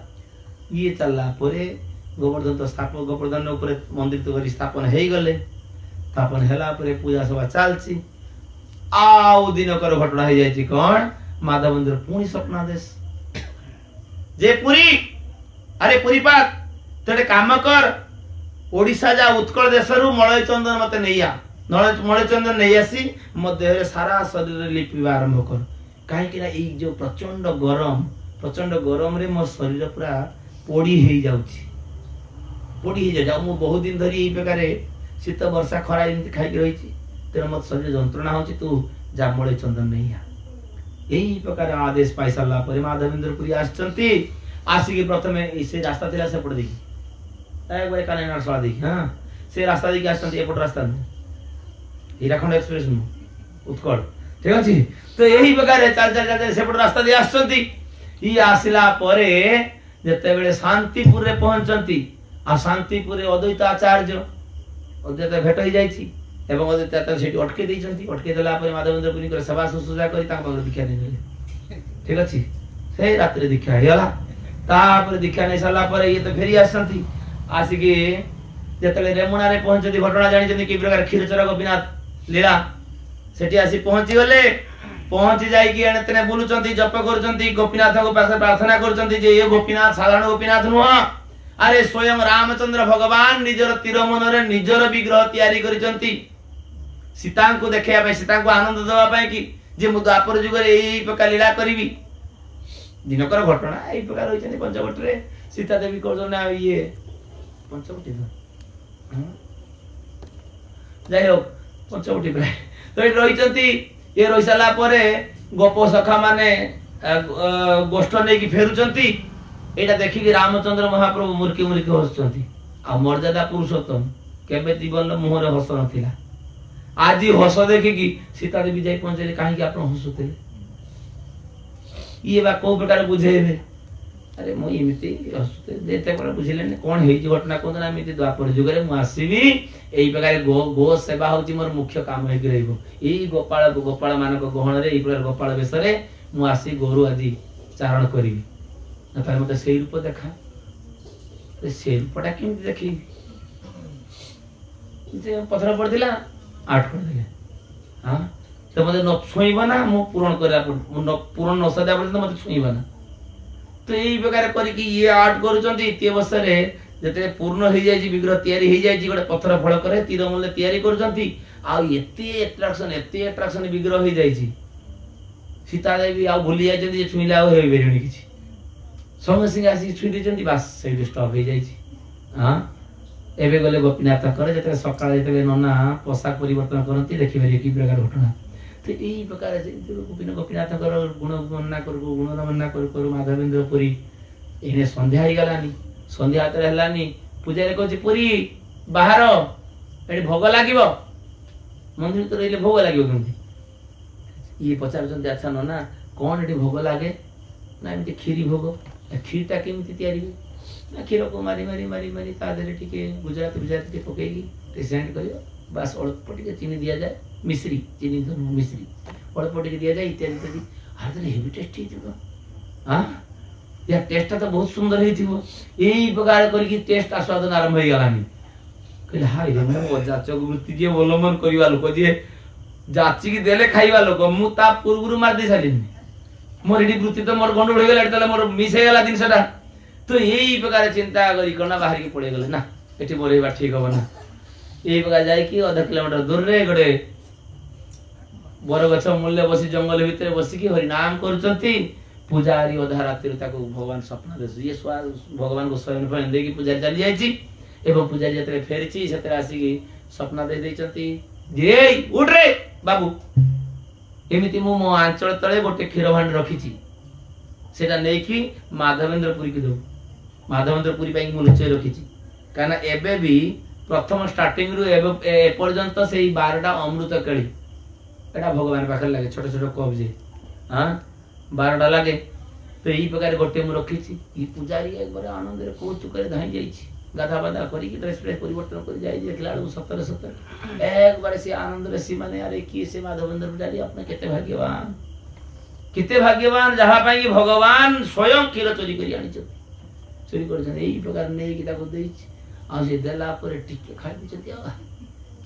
ये चलला परे गोवर्धन तो स्थापन गोवर्धन ऊपर मंदिर तो करी स्थापन हे गले स्थापन हेला परे पूजा सभा चलची आउ दिनकर घटना हे जायछि कोन माधवेन्द्र पुणी स्वप्नादेश जे पुरी अरे पुरीपात तेरे काम कर ओडिसा जा उत्कल देशरु मलय चंदन मते नैया मलय चंदन नहीं आसी मो देह सारा शरीर लिपिबा आरंभ कर कहीं कि ना ए जो प्रचंड गरम रे मो शरीर पूरा पोड़ी हे जाउ मो बहुत दिन धरी ए प्रकार शीत वर्षा खरा एमती खाई रही तेरे मत शरीर जंत्रणा होची तू जा मलय चंदन नहीं आ यही प्रकार आदेश पाई सारा पर माधवेन्द्र पुरी आछंती आसिके प्रथमे से रास्ता थिला से पड़ देखि एक बार काने नरसला देखि हां से रास्ता देखि आछंती एपट रास्ता हीराखंड एक्सप्रेस उत्कल ठीक अच्छे तो यही प्रकार चल सेपट रास्ता दे आछंती ई आसिला परे जते बेले शांतिपुर रे पहुंचंती आ शांतिपुर रे अद्वैत आचार्य अद्वैत भेट हो जाइछि एवं अद्वैत आचार्य सेठी अटके दैछंती अटके देला परे माधवेन्द्र पुरी कर सभा सुसुजा करी ता बगर दीक्षा नै ठीक अछि से रात रे दीक्षा हेला ता पर दीक्षा नै साला परे ये तो फेरी आछंती आसिके जते रेमुना रे पहुंचती घटना जानिछंती कि प्रकार क्षीरचोरा गोपीनाथ लीला सेठी आसी पहुंची गले पहुंची जाई कि एने बुलुचंती जप करचंती गोपीनाथ को पास प्रार्थना करचंती जे ये गोपीनाथ साधारण गोपीनाथ नुह अरे स्वयं रामचंद्र भगवान निजर तीर मन रे निजर विग्रह तैयारी करचंती सीता को देखिया पे सीता को आनंद देवा पे कि जे मु द्वापर जुग रे एई प्रकार लीला करिवि दिनकर घटना एई प्रकार होइछंती पंचवटी रे सीता देवी करजन ये पंचवटी जाई हो पंचवटी प्राय तो ये रही ये रही सारा परे गोप सखा माने गोष्ठ नहीं कि फेरुचंती एटा देखि कि रामचंद्र महाप्रभु मुर्की मुर्की हसुचंती आ मर्यादा पुरुषोत्तम केबे जीवन मुहर हस नथिला आज हस देखि कि सीता देवी जाई पहुंचले काहे कि आपण हसुते ये बा को प्रकार बुझेबे अरे मो इमिति हसुते देते पर बुझिले ने कोन हेई घटना कोन ना इमिति द्वापर जुग रे मु आसीबी एई प्रकार गो सेवा होची मोर मुख्य काम हे रहइबो एई गोपाल मानक गहण रे एई प्रकार गोपाल बेसरे मु आसी गोरु आदि चारण करिवि न तार मते सेई रूप देखा ते सेई रूपटा केमति देखि जे पथर पड़दिला आठ कर देले हां तो मते न छुईबा ना मु पूर्ण करा मु पूर्ण न सदा पड़त मते छुईबा ना तो यही प्रकार करी ये आर्ट करुचंती ते बसरे जते पूर्ण हो जाय विग्रह तैयारी हो जाय गोटे पत्थर फल करे तीर मूल्य तैयारी करुचंती आ एते अट्रैक्शन विग्रह हो जाय सीता देवी आ भूली जाय जे छुईला हो बेरणी किछि संग सिंह आसी छुई देचंती बस सेही स्टॉप हो जाय हां एबे गले गोपीनाथ करे जते सकाळ जते नना पोशाक परिवर्तन करंती देखि बेरी की प्रकार घटना तो यही प्रकार गोपीनाथ गुण वर्णना कर गुण वर्णना कर माधवेन्द्र पुरी एने संध्या ही गलानी संध्या हाथ हेलानी पूजा कहछि पुरी बाहर एठी भोग लागिवो मंदिर तो रहिले भोग लागिवो केमति ये पचारचंती अच्छा नना कोन एठी भोग लागे ना एमति खीरी भोग खीरटा केमति तैयारी ना खीर को मारी मारी मारी मारी ता देले टिके गुजराती पकेगी सेंड करियो बस अल्प टिके चीनी दिया जाए मिश्री चीनी धनु मिश्री अल्प टिके दिया जाए इत्यादि इत्यादि हाथ रे हेवी टेस्ट हिथिबो हां या टेस्ट तो बहुत सुंदर हिथिबो एई प्रकार करके टेस्ट आस्वादन आरंभ हो गलानी कहले हाय रे मो जाचक वृत्ति जे अवलंबन करिवा लोक जे जाची की देले खाइबा लोक मु ता पूर्वरु मार दे सालिनी मोर एडी वृत्ति तो मोर गंडोळ हो गेला एतले मोर मिस हो गेला दिन सटा तो यही प्रकार चिंता करी करना बाहर की पड़े गले ना एठी बोलेबा ठीक हो ना यही प्रकार जाय कि आधा किलोमीटर दूर रे गडे बरगछ मूल्य बसी जंगल भितर बसी कि हरि नाम करचंती पूजारी अधा राति भगवान स्वप्न दे ये भगवान को स्वयं स्वयं देखिए पूजारी चली जाइए पूजारी जो फेरी से आसिक स्वप्न दे जे उठ रे बाबू एमती मो आंचल तले गोटे क्षीर भांड रखी सेटा नहीं कि माधवेन्द्रपुरी की दो माधवेन्द्रपुरी लुचाई रखी कहीं एबे भी प्रथम स्टार्टिंग रु एपर्यंत से 12टा अमृत केली एटा भगवान पाखे लगे छोट छोट कप जे हाँ 12टा लगे तो यही प्रकार गोटे मुझे रखी पूजारी एक बार आनंद कौतुक धाई जा गाधा बाधा कर ड्रेस फ्रेस परिवर्तन कर देखला सतर सतर एक बार से आनंद सी माने अरे किए से माधवेन्द्र पूजारी अपने केते भाग्यवान जहाँ पाई भगवान स्वयं क्षीर चोरी कर चोरी कर प्रकार नहीं आसे देला परे टिके खाई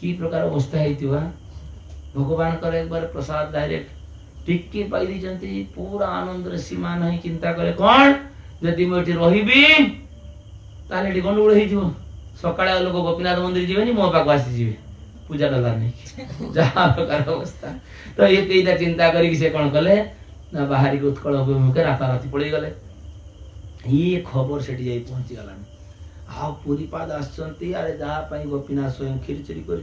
कि प्रकार अवस्था होता भगवान कर एक बार प्रसाद डायरेक्ट टिके पाई पूरा आनंद सीमा नहीं चिंता करे कौन जदि मुझे रही ताले गंडगोल हो सका लोक गोपीनाथ मंदिर जीवे मो पाक आसी पूजा डला नहीं जहाँ प्रकार अवस्था तो ये चिंता करके कौन कले ना बाहरी उत्कल अभिमुखे राताराति पड़े गले ये खबर से पहुंची गलानी आ पुरीपाद आसचंती अरे जहाँ गोपीनाथ स्वयं क्षीर चोरी कर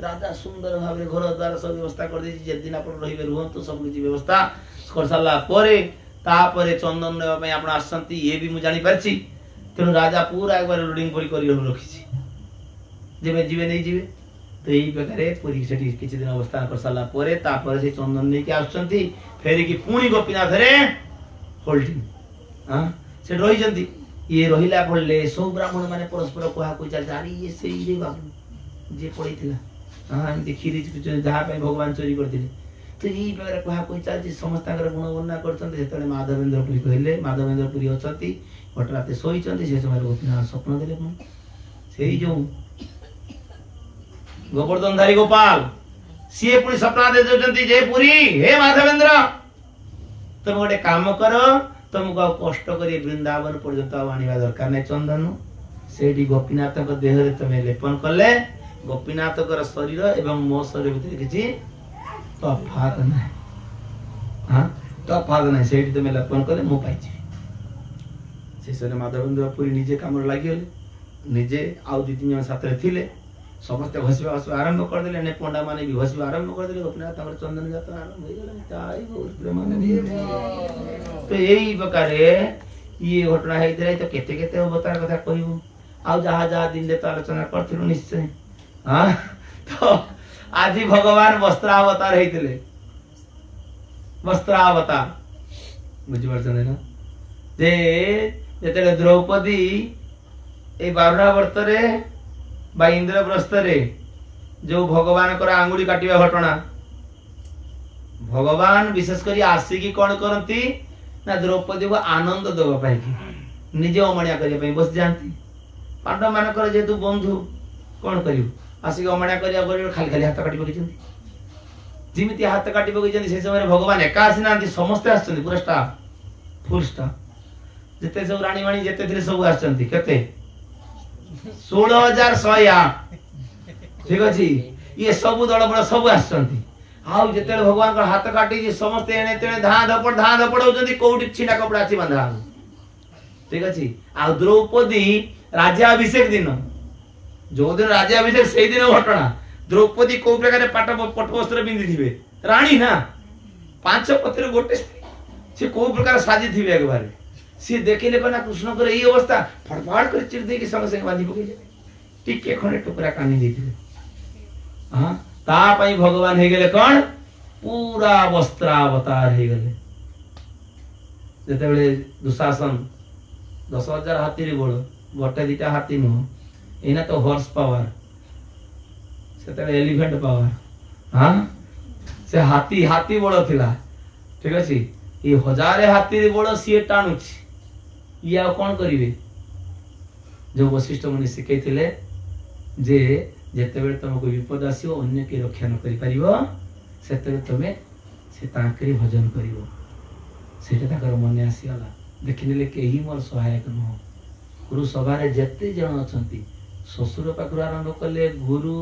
राजा सुंदर भाव में घर द्वार सब व्यवस्था कर दिन आप रे रुहतु सब किसी व्यवस्था कर सारापर चंदन नापी आप आसचंती ये भी मुझे जानी तेणु राजा पूरा एक बार लोडिंग कर रखी जीवे नहीं जीवे तो यही प्रकार पुरी से किसी दिन अवस्था कर सारापर से चंदन नहीं आसुँच फेरिकी पुणी गोपीनाथ होल्डिंग हाँ से रही ये रहिला पड़े सब ब्राह्मण मैंने परस्पर कहा चलते ये से बाबू जी पड़ी हाँ एमती क्षीर जहाँ भगवान चोरी करते तो यही प्रकार कहा चलती समस्त गुण वर्णना कर माधवेन्द्रपुरी कहले माधवेन्द्रपुरी अच्छा गोटे रात शोई से समय गोपीनाथ स्वप्न देले से जो गोवर्धनधारी गोपाल सी पुणी स्वप्न दे जे पुरी हे माधवेन्द्र तुम गोटे काम कर तुमको कष्ट कर वृंदावन पर्यंत आने दरकार नहीं चंदन से गोपीनाथ देह तुम लेपन कले गोपीनाथ शरीर एवं मो शरीर भीतर किसी तफात ना हाँ तफात ना से तुम लेपन कले मु पाई शेष माधवेन्द्रपुरी निजे कम लगे निजे आउ 2-3 जन साथ थे समस्त घसवा घसवा आरंभ करदे ने पंडा माने भी घसवा आरंभ करदे गोपीनाथ चंदन यात्रा आरंभ हो गला तो यही प्रकार ये घटना होता तो केते केते अवतार कथा कहू आ जहाँ जहाँ दिन तो आलोचना करूँ निश्चय हाँ तो आज भगवान वस्त्रावतार होते वस्त्रावतार बुझीपार ना जे द्रौपदी ए 12 वर्ष बा इंद्रप्रस्थ रे जो भगवान कर आंगुड़ी काटिया घटना भगवान विशेषकर आसिकी कौन करती ना द्रौपदी को आनंद देवाई निजे अमणिया करने बस जाती पांडव मान जेतु बंधु कौन कर आसिक अमणिया कर खाली खाली हाथ काटी पकड़ जमी हाथ काटी पकड़ से समय भगवान एका आसी ना समस्ते आसुँच पूरा स्टाफ फुल स्टाफ जिते सब राणी वाणी जिते सब आसते 16,108 ठीक अच्छे ये सब दल बड़ सब आते भगवान का हाथ काटी समस्ते एणे तेणे धाँ धपड़ होती कौटी छिना कपड़ा अच्छी बांधा ठीक अच्छे आ द्रौपदी राज्याभिषेक दिन जो दिन राज्याभिषेक से दिन घटना द्रौपदी कौ प्रकार पटवस्त्र पिंधि थे राणी ना 5 पति गोटे सी कौ प्रकार साजी थे एक बार सी देखिले कहना कृष्ण कर यही अवस्था फड़फाड़ कर चिर दे संगे संगे बांधी पकड़ टिके खंडे टुकड़ा कानी देते हाँ तापाई भगवान हो गए कौन पूरा वस्त्रावतार हो गए जिते दुशासन 10,000 हाथी बड़ गोटे 2टा हाथी नुह एना तो हॉर्स पावर से एलिफेंट पावर हाँ से हाथी हाथी बड़ थिला ठीक अच्छे ये 1000 हाथी बड़ सी टाणुची ये आ कौन करेंगे जो वशिष्ठ मुनि शिखे जे जिते तुमको विपद आसो अन्य के रक्षा न कर तुम्हें से भजन कर मन आसीगला देखने कहीं मोर सहायक नुह गुरु सभा जिते जन अच्छा शशुर पाखु आरंभ कले गुरु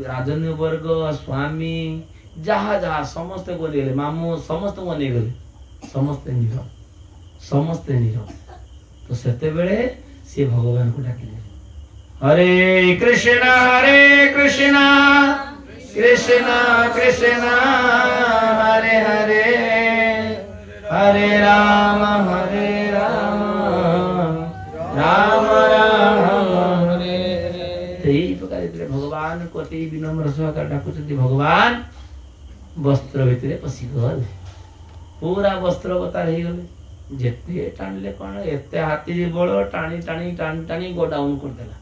राजन्य वर्ग स्वामी जहाँ जहाँ समस्त बनीगले मामू समस्त बनीगले समस्ते नीरव समस्ते नीरव तो सेते बेले से भगवान को डाकिले हरे कृष्ण कृष्ण कृष्ण हरे हरे हरे राम राम राम हरे हरे प्रकार भगवान को विनम्र सहकार डाकुचंती भगवान वस्त्र भितर पशि गले पूरा वस्त्र बतार हो गले जेते टाणिले कौन एते हाथी बल टाणी टाणी टाणी टाणी गो डाउन करदेला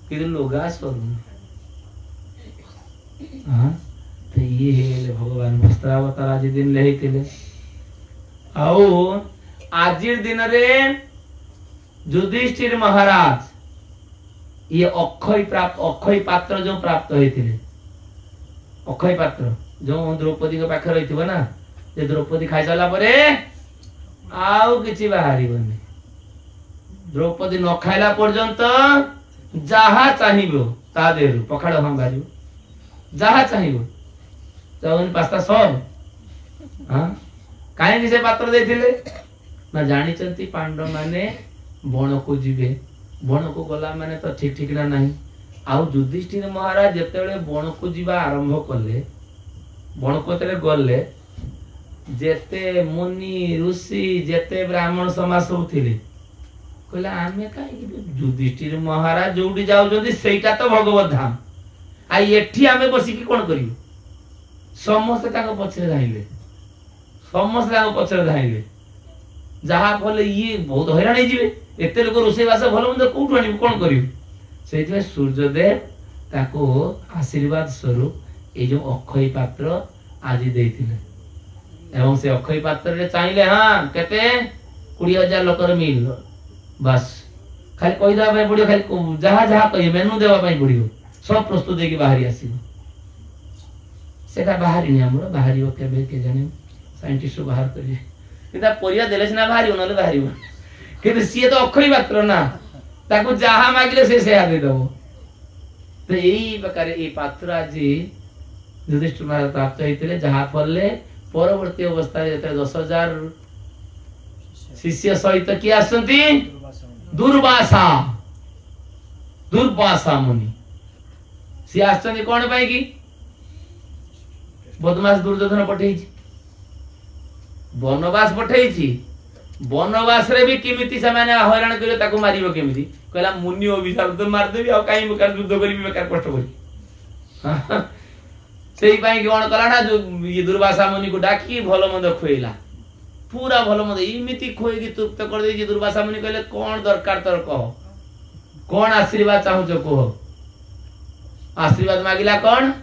कि लुगा सरुनी तो ये भगवान वस्त्रावतार आज दिन ले आओ आज दिन रे युधिष्ठिर महाराज ये अक्षय पात्र जो प्राप्त होते अक्षय पात्र जो द्रौपदी के पाखे रही ना जे द्रौपदी खाई सारा परे आउ किछि बाहरिबनी द्रौपदी न खाइला पर्यंत जहा चाहिबो ता देरु पखाड़ हम बाजू जहा चाहिबो चाउन पास्ता सब हां काहे से पात्र देथिले ना जानी चंती पांडव माने बण को जीवे बण को गला माने तो ठीक ठीक ना नहीं आउ युधिष्ठिर महाराज जेतेबेले बण को जीवा आरंभ कले बण को तेरे गले जेते मुनि ऋषि जेते ब्राह्मण समाज सब थिले कहला आमे काई युधिष्ठिर महाराज जोडी जाउ जदी सेटा तो भगवत धाम आ एठी आमे बसी की कोन करियो समस्त ताको पछरे धाइले समस्त ताको पछरे धाइले जहा फले ये बहुत हैरान हे जिवे एते लोक रोसे वास भलो मंद कोठु आनी कोन करियो सेइथे सूर्यदेव ताको आशीर्वाद स्वरूप ए जो अक्षय पात्र आज देथिले एवं से अक्षय पात्र रे चाहिले हां केते 20000 लोकर मिल बस खाली कहि दबा पय पडियो खाली जहा जहा कहि मेनू देबा पय पडियो सब प्रस्तुत देकी बाहरी आसीबो सेटा बाहरी नै हमरो बाहरी ओ केबे के जाने साइंटिस्ट बाहर करिए किदा परिया देले सिना बाहरी ओनले बाहरी किंतु सिए तो अक्षय पात्र ना ताको जहा मागिले से आ दे दबो तो यही प्रकार ए पात्र आज युधिष्ठिर महाराज प्राप्त होइतिले जहा फलले परवर्ती अवस्था रे 10000 शिष्य सहित किए आसंती दुर्वासा दुर्वासा मुनि सी आसंती कोन पाई की बदमाश दुर्योधन पठेइछि वनवास पठेइछि वनवास रे भी किमिति समान हैरान करियो ताको मारिबो किमिति कहला मुनि अभिशाप तो मार देबी आ काई बेकार युद्ध करिबी बेकार कष्ट करी सेही पाई कोन कला ना जो ये दुर्वासा मुनि को डाकी भलो मंद खोइला पूरा भलो मंद इमिति खोइ की तृप्त कर दे जे दुर्वासा मुनि कहले कोन दरकार तोर कहो कोन आशीर्वाद चाहू जो कहो आशीर्वाद मागिला कोन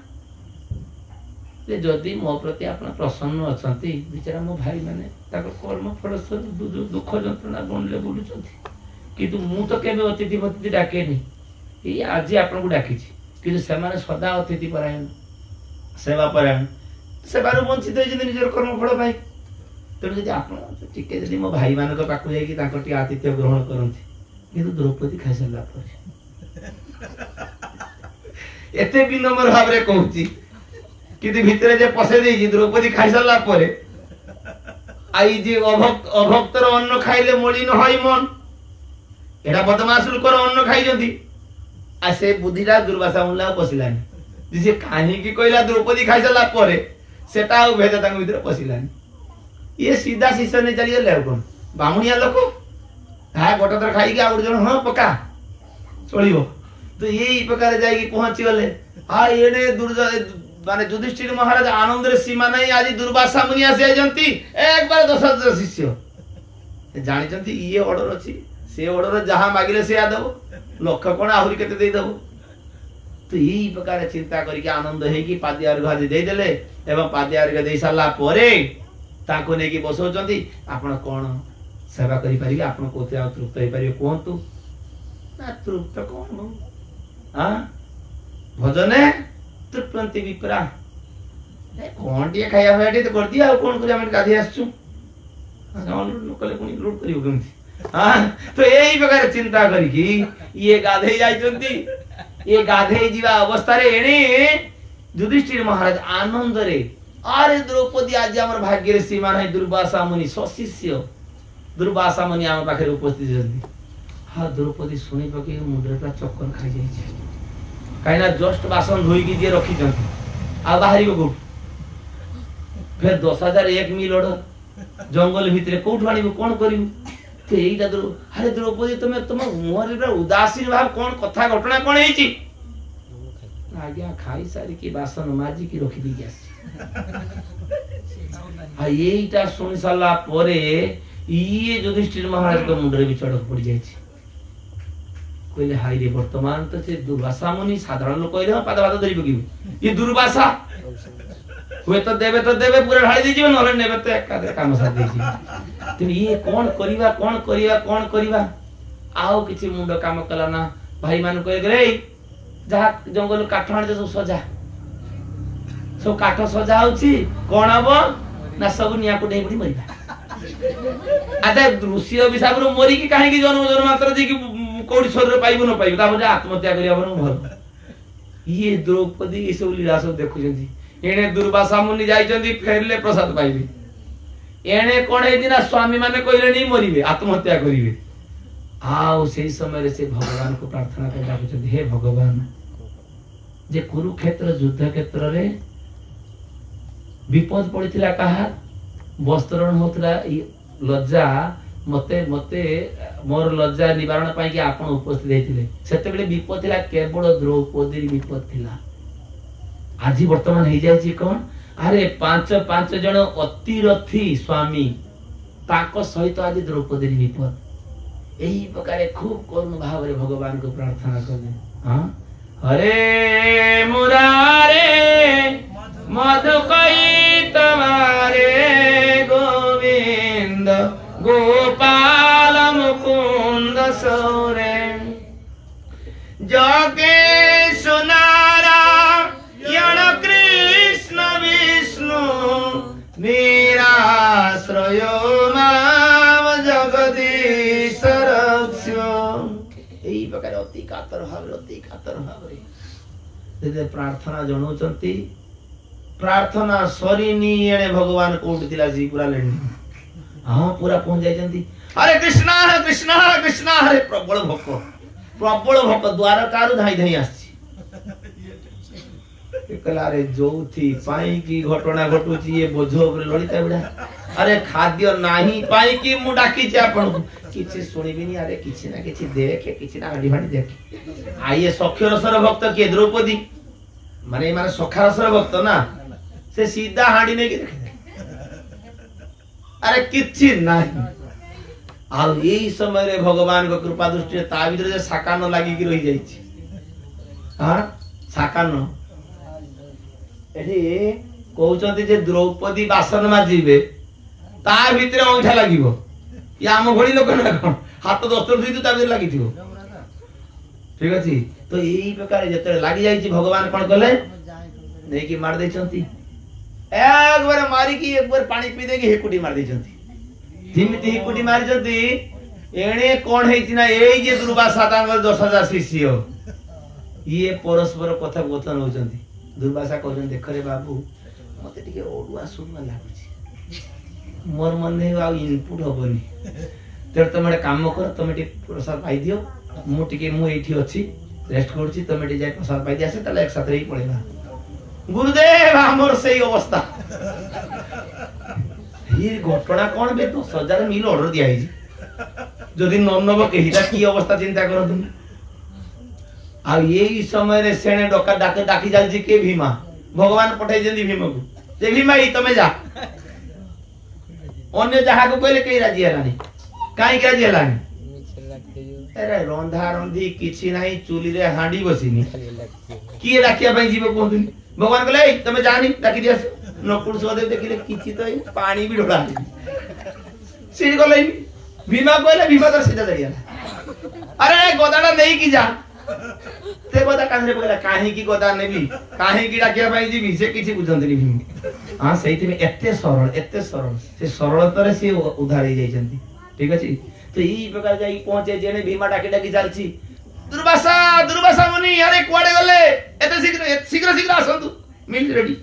जे जदी मो प्रति आपण प्रसन्न अछंती बिचारा मो भाई माने ताको कर्म फल दुख जंत्रणा बनले बोलुचंती किंतु मु तो केबे अतिथि भतिथि डाकेनी ए आज आपण को डाकी छी किंतु से माने सदा अतिथि परायण सेवा परायण सेवार वंचित होई जे निजर कर्म फल पाई तेणु जदि आपण टिके जदि मो भाई मान को पाकु जाई कि ताको टी आतिथ्य ग्रहण करंती किंतु द्रौपदी खाइ सला पर एते विनम्र भाव रे कहूची किंतु भितरे जे पसे देई द्रौपदी खाइ सला परे आई जे अभक्तर अन्न खाइले मोली न होई मन एडा बदमाश लोकर अन्न खाइ जंती आ से बुद्धिला दुर्वासा मुला पसिलानी जे काहे की कहला द्रौपदी खाइ सला परे सेटा आ भेजा तांग भितरे पसिलानी ये सीधा शिष्य ने चली गले कोन बामुनिया लोक हा गोटतर खाइ के आउर जण हां पका चलिबो तो यही प्रकार जाई की पहुंची गले आ एने माने युधिष्ठिर महाराज आनंद रे सीमा नहीं आज दुर्वासा मुनि आसे जंती एक बार 10,000 शिष्य जानि जंती ये ऑर्डर अछि से ऑर्डर जहां मागिले से आ दबो लक्ष्य कोन आहुरी केते देई दबो तो यही प्रकार चिंता करी के आनंद हे की पाद्यार घादी देई देले एवं पाद्यार के देई साला परे ताको ने की बसो जंती आपण कोन सेवा करि परिबे आपण कोते आ तृप्त हे परिबे कोंतु ना तृप्त कोन हां भजने तृप्तंती विप्रा ए कोन टिए खाया होयाटी तो कर दिया कोन को हम गाधी आसछु गाउन लोकले कोनी लूट करियो केमती हां तो एही प्रकार चिंता करी की ये गाधे जाई जंती ये गाधे जीवा अवस्था रे एणे युधिष्ठिर महाराज आनंद रे अरे द्रौपदी आज आम भाग्य सीमा ना दुर्वासा मुनि सशिष्य दुर्वासा मुनि आम पाखे उपस्थित होती। हाँ द्रौपदी शुणी पकई मुंडे पूरा चक्कर खाई जाइए कहीं जस्ट बासन धोईकी जी रखी आ बाहर को फिर 10,001 मील ऑर्डर जंगल भितर कौट आण कौन कर अरे द्रौपदी तुम तुम मुहर उदासीन भाव कौन कथा घटना कौन है आज्ञा खाई सारिकी बासन माजिकी रखी दी यहीटा शुणी सारा पर ये युधिष्ठिर महाराज को मुंडे भी चढ़क पड़ जाए कहले हाई रे वर्तमान तो से दुर्वासा मुनि साधारण लोक कहले पाद पाद धरि पकिबे ये दुर्वासा हुए तो देवे पूरा ढाली दी जीवन नले नेबे तो एका काम सा दी जी तिन ये कौन करिवा आओ किछि मुंड काम कला ना भाई मान कहले रे जहा जंगल काठ आन सब सजा सब काठ सजा होची कोन हबो ना सब निया को डेई पड़ी मरिबा आदा ऋषि अभिशाप रो मरी की काहे की जन्म मात्र जी की कोडी शरीर पाइबो न पाइबो तापर आत्महत्या करिया भल ये द्रौपदी ये सब लीला सब देखु जंती एने दुर्वासा मुनि जाइचंती फेरले प्रसाद पाइबे एने कोन हे दिना स्वामी माने कहले नहीं मरिबे आत्महत्या करिवे आओ सेही समय रे से भगवान को प्रार्थना कर डाकुचंती हे भगवान जे कुरुक्षेत्र युद्ध क्षेत्र रे विपद पड़िथिला कहा वस्त्रण होतला लज्जा मते मते मोर लज्जा निवारण पाई कि आपण उपस्थित हेतिले सेते बेले विपद थिला केवल द्रौपदी विपद थिला आज वर्तमान हे जाय छी कोन अरे पांच जन अतिरथी स्वामी ताको सहित आज द्रौपदी विपद एही प्रकार खूब करुण भाव रे भगवान को प्रार्थना करले हां हरे मुरारे मधुकई तुम्हारे गोविंद गोपाल मुकुंद सौरे जगे सुनारा यण कृष्ण विष्णु निराश्रय माम जगदीश रक्ष्यो एही प्रकार अति कातर भाव रे प्रार्थना जणौचंती प्रार्थना सरीनी एने भगवान कोउठ दिला जी पूरा लेनी हां पूरा पहुंच जाइचंती अरे कृष्णा हरे प्रबल भक्त द्वारका धाई धाई आसी एकला रे जोथी पाई की घटना घटुची ये बोझो ऊपर लड़िता बिड़ा अरे खाद्य नाही पाई की मु डाकी जे आपण किछि सुनिबिनी अरे किछि ना किछि देखे किछि ना हाडी भाडी देखे आइए सख्यरसर भक्त के द्रौपदी माने सखारसर भक्त ना से सीधा हाडी ने के देखे अरे किछि नाही आ एही समय रे भगवान को कृपा दृष्टि ता भीतर जे साकान लागि की रहि जाई छी हां साकान एठी कहउचंती जे द्रौपदी बासन माजिबे ता भीतर औंठा लागिवो या हम घोड़ी लोक ना कोन हाथ दस्तर थी ता भीतर लागिथिवो ठीक अछि तो एही प्रकार जते लागि जाई छी भगवान कोन कले नै कि मार दैचंती एक बार मारी की एक बार पानी पी देगी हेकुटी मार दैचंती जिमिति हेकुटी मारी जंती एणे कोन हेछि ना एई जे दुर्वासा तांगर 10,000 शिष्य ये परस्पर कथा बोतन होचंती दुर्वासा कहन देख रे बाबू मते टिके ओडुआ सुन लागुची मोर मन नै आ इनपुट होबनी तर तमे काम कर तमे टिके प्रसाद पाई दियो मु टिके मु एठी अछि रेस्ट करछि तमे टिके जाय प्रसाद पाई दिया से तले एक साथ रही पड़ेगा गुरुदेव हमर सही अवस्था ये घटना कोन बे 10,000 मील ऑर्डर दिया है जदि ननब केहिटा की अवस्था चिंता करो तुम आ ये समय रे सेने डका डाके डाकी जाल जी के भीमा भगवान पठाई जंदी भीम को जे भीमा ई तमे जा अन्य जहा को कहले के राजी हलानी काई राजी हलानी अरे रंधा रंधी किछि नाही चूली रे हांडी बसिनी की राखिया भाई जीव कोन भगवान कहले तमे जानी डाकी दिया नकुल सहदेव देखिले किछि तो पानी भी ढोला सीढ़ी गले भीमा कहले भीमा तो सीधा चढ़िया अरे गोदाड़ा नहीं की जा ते गोदा कांदरे कहला काहे की गोदा नेबी काहे की डाकिया भाई जीवी से किछि बुझंतनी भीम हां सहीति में एते सरल से सरलता रे से उधार ही जाइचंती ठीक अछि तो ई प्रकार जाई पहुंचे जेने भीमा डाकी डाकी चलछि दुर्वासा मुनि अरे कुआडे गले एते शीघ्र आसंतु मिल रेडी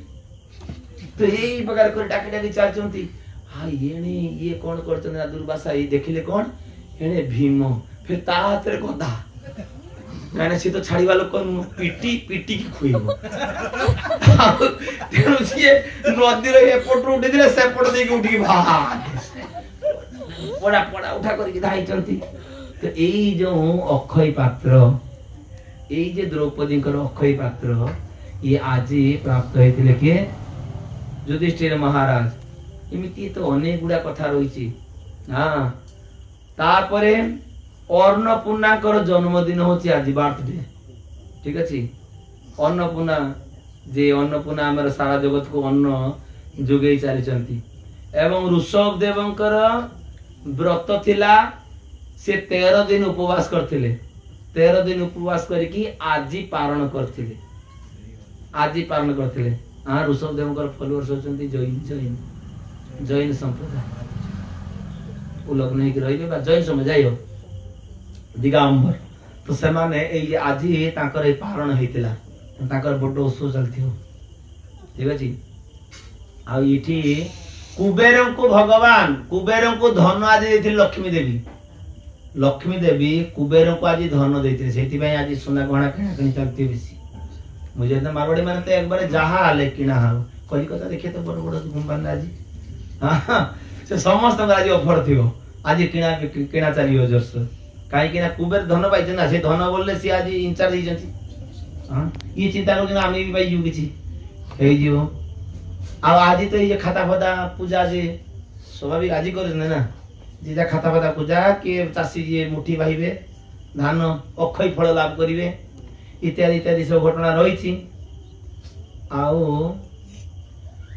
तो यही प्रकार कर डाकी डाकी चलती हाँ ये कौन कर दुर्वासा ये देखिले कौन एणे भीम फिर ता हाथ रे गदा कहने सी तो छाड़ीवा लोक पिटी पिटी की खुइबो तेणु सी नदी रे एपट उठी दिले सेपट देके उठी पड़ा पड़ा उठा करके धाइचंती तो एई जो अक्षय पात्र एई जे द्रौपदी अक्षय पात्र ये आज प्राप्त होइतिले के युधिष्ठिर महाराज एमिति तो अनेक गुडा कथा रही हाँ तापरे अन्नपूर्णा जन्मदिन होची आज बर्थडे ठीक अच्छे अन्नपूर्णा जे अन्नपूर्णा आमर सारा जगत को अन्न जोगे चली एवं ऋषभ देवंकर व्रत थिला से 13 दिन उपवास करथिले 13 दिन उपवास करके आज पारण करथिले आज पारण करथिले हाँ ऋषभ देवंकर फॉलोअर्स होचंती जैन जैन जैन संप्रदाय उल्लग्न होकर रहिबे बा जैन समय जाइयो दिगंबर तो से माने एई आज ताकर पारण हेतिला ताकर बड़ उत्सव चलथियो ठीक अछि आ इठी कुबेर को भगवान कुबेर को धन आज देथिले लक्ष्मी देवी कुबेर को आज धन देथिले सेति पय आज सोना गहना किना किनी चलती बेसी मुझे तो मारवाड़ी माने तो एक बार जहा आले किना हाउ कलिकता देखे तो बड़ बड़ गुम्बान आज हां से समस्त आज ऑफर थियो आज किना चलियो जर्स काई किना कुबेर धन पाइछ ना से धन बोलले से आज इंचार्ज ही जंती हां ये चिंता करो कि आमे भी पाइ जु किछि हेइ जिवो आ आज तो ये खाता फदा पूजा जे स्वाभाविक आज करे ना जे जा खाता फदा पूजा के चासी जे मुठी बाहिबे धान अक्षय फल लाभ करिवे इत्यादि इत्यादि सब घटना रही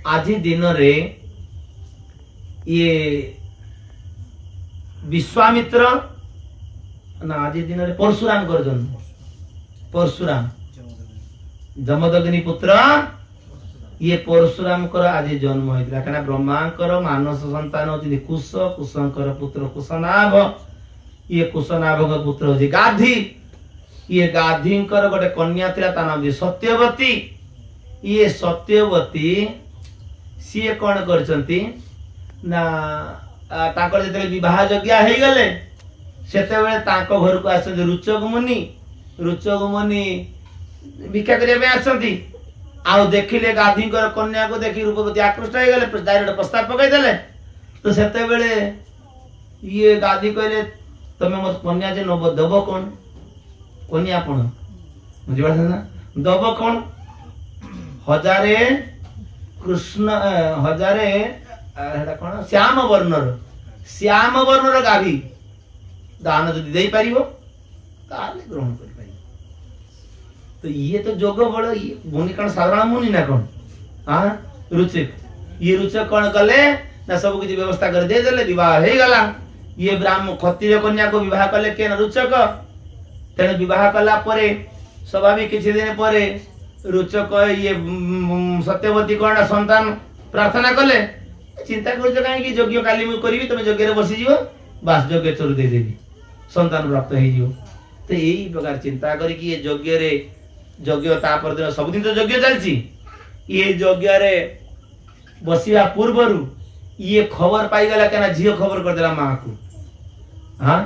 आज दिन रे ये विश्वामित्र ना आज दिन रे परशुराम कर जन्म परशुराम जमदग्नि पुत्र ये परशुराम कर आज जन्म होइतला कना ब्रह्मांकर मानस संतान होती कुश कुशंकर पुत्र कुशनाभ ये कुशनाभ का पुत्र होती गाधी ये गाधी गोटे कन्या थिला ता नाम सत्यवती ये सत्यवती सी कौन करचंती ना ताकर जते विवाह योग्य हे गले सेते बेले ताको घर को आछन रुचक मुनि भिक्षा करिया पे आछंती आ देखिले गाधी कन्या को देखि रूपवती आकृष्ट हे गले डायरेक्ट प्रस्ताव पकाई देले तो सेते बेले ये गाधी कहले तमे मत कन्या जे नब दब कोन कन्या कोन बुझि पाछ ना दब कोन हजारे कृष्ण हजारे हेडा कोन श्याम वर्णर गाभी दान जदि देई परिबो ताले ग्रहण करि परिबो तो ये तो जोग बड़ ये मुनि कोन साधारण मुनि ना कोन हां रुचक ये रुचक कोन कले ना सब किछि व्यवस्था कर दे देले विवाह हे गला ये ब्राह्मण क्षत्रिय कन्या को विवाह कले के रुचक तेने विवाह कला परे स्वाभाविक किछि दिन परे रुचक ये सत्यवती कोन संतान प्रार्थना कले चिंता कर कहीं कि यज्ञ काली मु करी तुम यज्ञ रे बसी जीव बास यज्ञ चोर दे देबी संतान प्राप्त हे जीव तो यही प्रकार चिंता करी कि ये यज्ञ रे यज्ञ ता पर दिन सब दिन तो यज्ञ चलची ये यज्ञ रे बसिया पूर्वरु ये खबर पाई गला केना झियो खबर कर देला मां को हां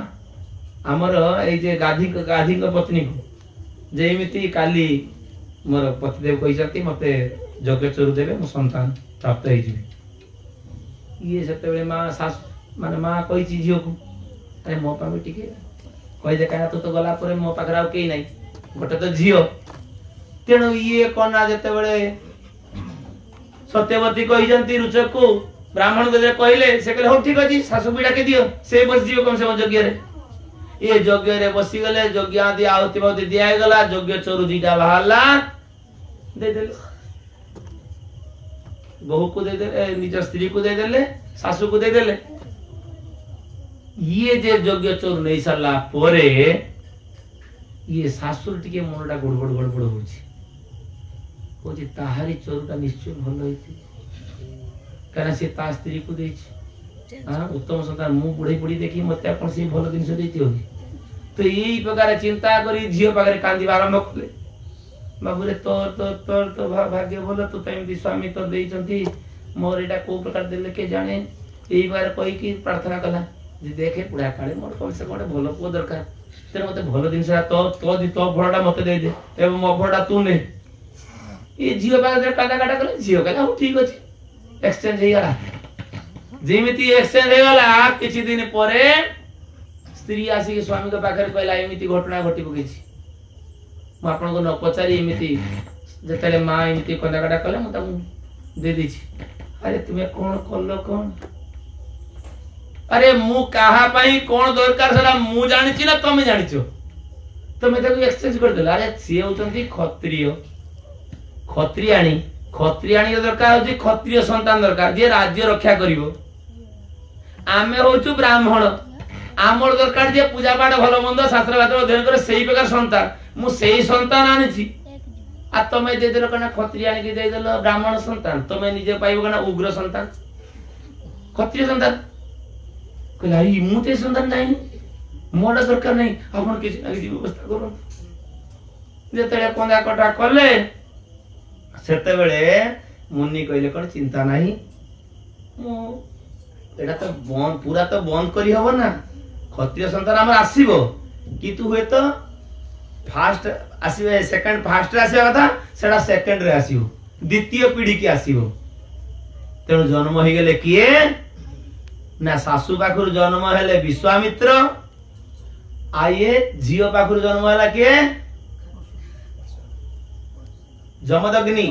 हमर ए जे गाधी का पत्नी को जेमिति काली मोर पतिदेव कहि सकती मते यज्ञ चोर देबे मो संतान प्राप्त हे जीव ये सेते बेले मां सास माने मां कहि छि झियो को अरे मो पाबे टिके कहि दे काया तो गला परे मो पाखराव केई नाही गोटे तो झियो तेणु ये कना जते बेले सत्यवती कहि जंती रुचक को ब्राह्मण को कहले से कहले हो ठीक अछि सासु बिडा के दियो से बस जीव कम से कम यज्ञ रे ये यज्ञ रे बसी गले यज्ञ आदि आहुति बहुति दिया गला यज्ञ चोर दीटा बाहरला दे देले बहू को दे दे निज स्त्री को दे देले सासु को दे देले ये जे यज्ञ चोर नहीं सरला परे ये सासुर टिके मनटा गड़बड़ होछि कोछि ताहारी चोरटा निश्चय भल होइथि कारण से ता स्त्री को देछि हां उत्तम संतान मु बुढ़ी बुढ़ी देखि मते अपन से भल दिन से देति होगी तो यही प्रकार चिंता करी झियो पाखरे कांदी आरंभ कले बाबू रे तोर तो भाग्य भल तो तैमती स्वामी तो देइचंती मोर एटा को प्रकार देले के जाने एई बार कहि कि प्रार्थना कला जे देखे पुडा काले मोर कम से कम भलो पो दरकार तेरे मते भलो दिन से तो भड़ाटा मते दे दे एवं मो भड़ा तू ने ये जियो बाग काटा काटा कले जियो कहला हो ठीक अछि एक्सचेंज हे गला जेमिति एक्सचेंज हे गला किछि दिन परे स्त्री आसी स्वामी के पाखर कहला एमिति घटना घटी पकेछि म आपन को न पचारी एमिति जतले मां एमिति कंदा काटा कले म ताऊ दे दी छी अरे तुम्हें कौन कल्लो कौन अरे मु कहा पाई कौन दरकार सला मु जानि छी ना तुम जानि छो तुम ताको एक्सचेंज कर देला अरे सी होचंती क्षत्रियाणी दरकार होची क्षत्रिय संतान दरकार जे राज्य रक्षा करिवो आमे होचु ब्राह्मण आमर दरकार जे पूजा पाठ भलो मंद शास्त्र वाद अध्ययन करे सेही प्रकार संतान मु सेही संतान आनि छी आ तमे दे देलो कना क्षत्रियाणी के दे देलो ब्राह्मण संतान तमे निजे पाइबो कना उग्र संतान क्षत्रिय संतान कहला ई मुते संतान नाही मोड दरकार नाही आपण किछि ना किछि व्यवस्था करो जेतले कोंदा कटा करले सेते बेले मुन्नी कहले कोन चिंता नाही मु एटा तो बंद पूरा तो बंद करी हबो ना क्षत्रिय संतान हमर आसीबो कि तू हुए तो फास्ट आसीबे सेकंड फास्ट रे आसीबा कथा सेडा सेकंड रे आसीबो द्वितीय पीढ़ी की आसीबो तेणु जन्म हो गले किए ना सासू पाखरु जन्म हेले विश्वामित्र आइए झियो पाखरु जन्म होला किए जमदग्नि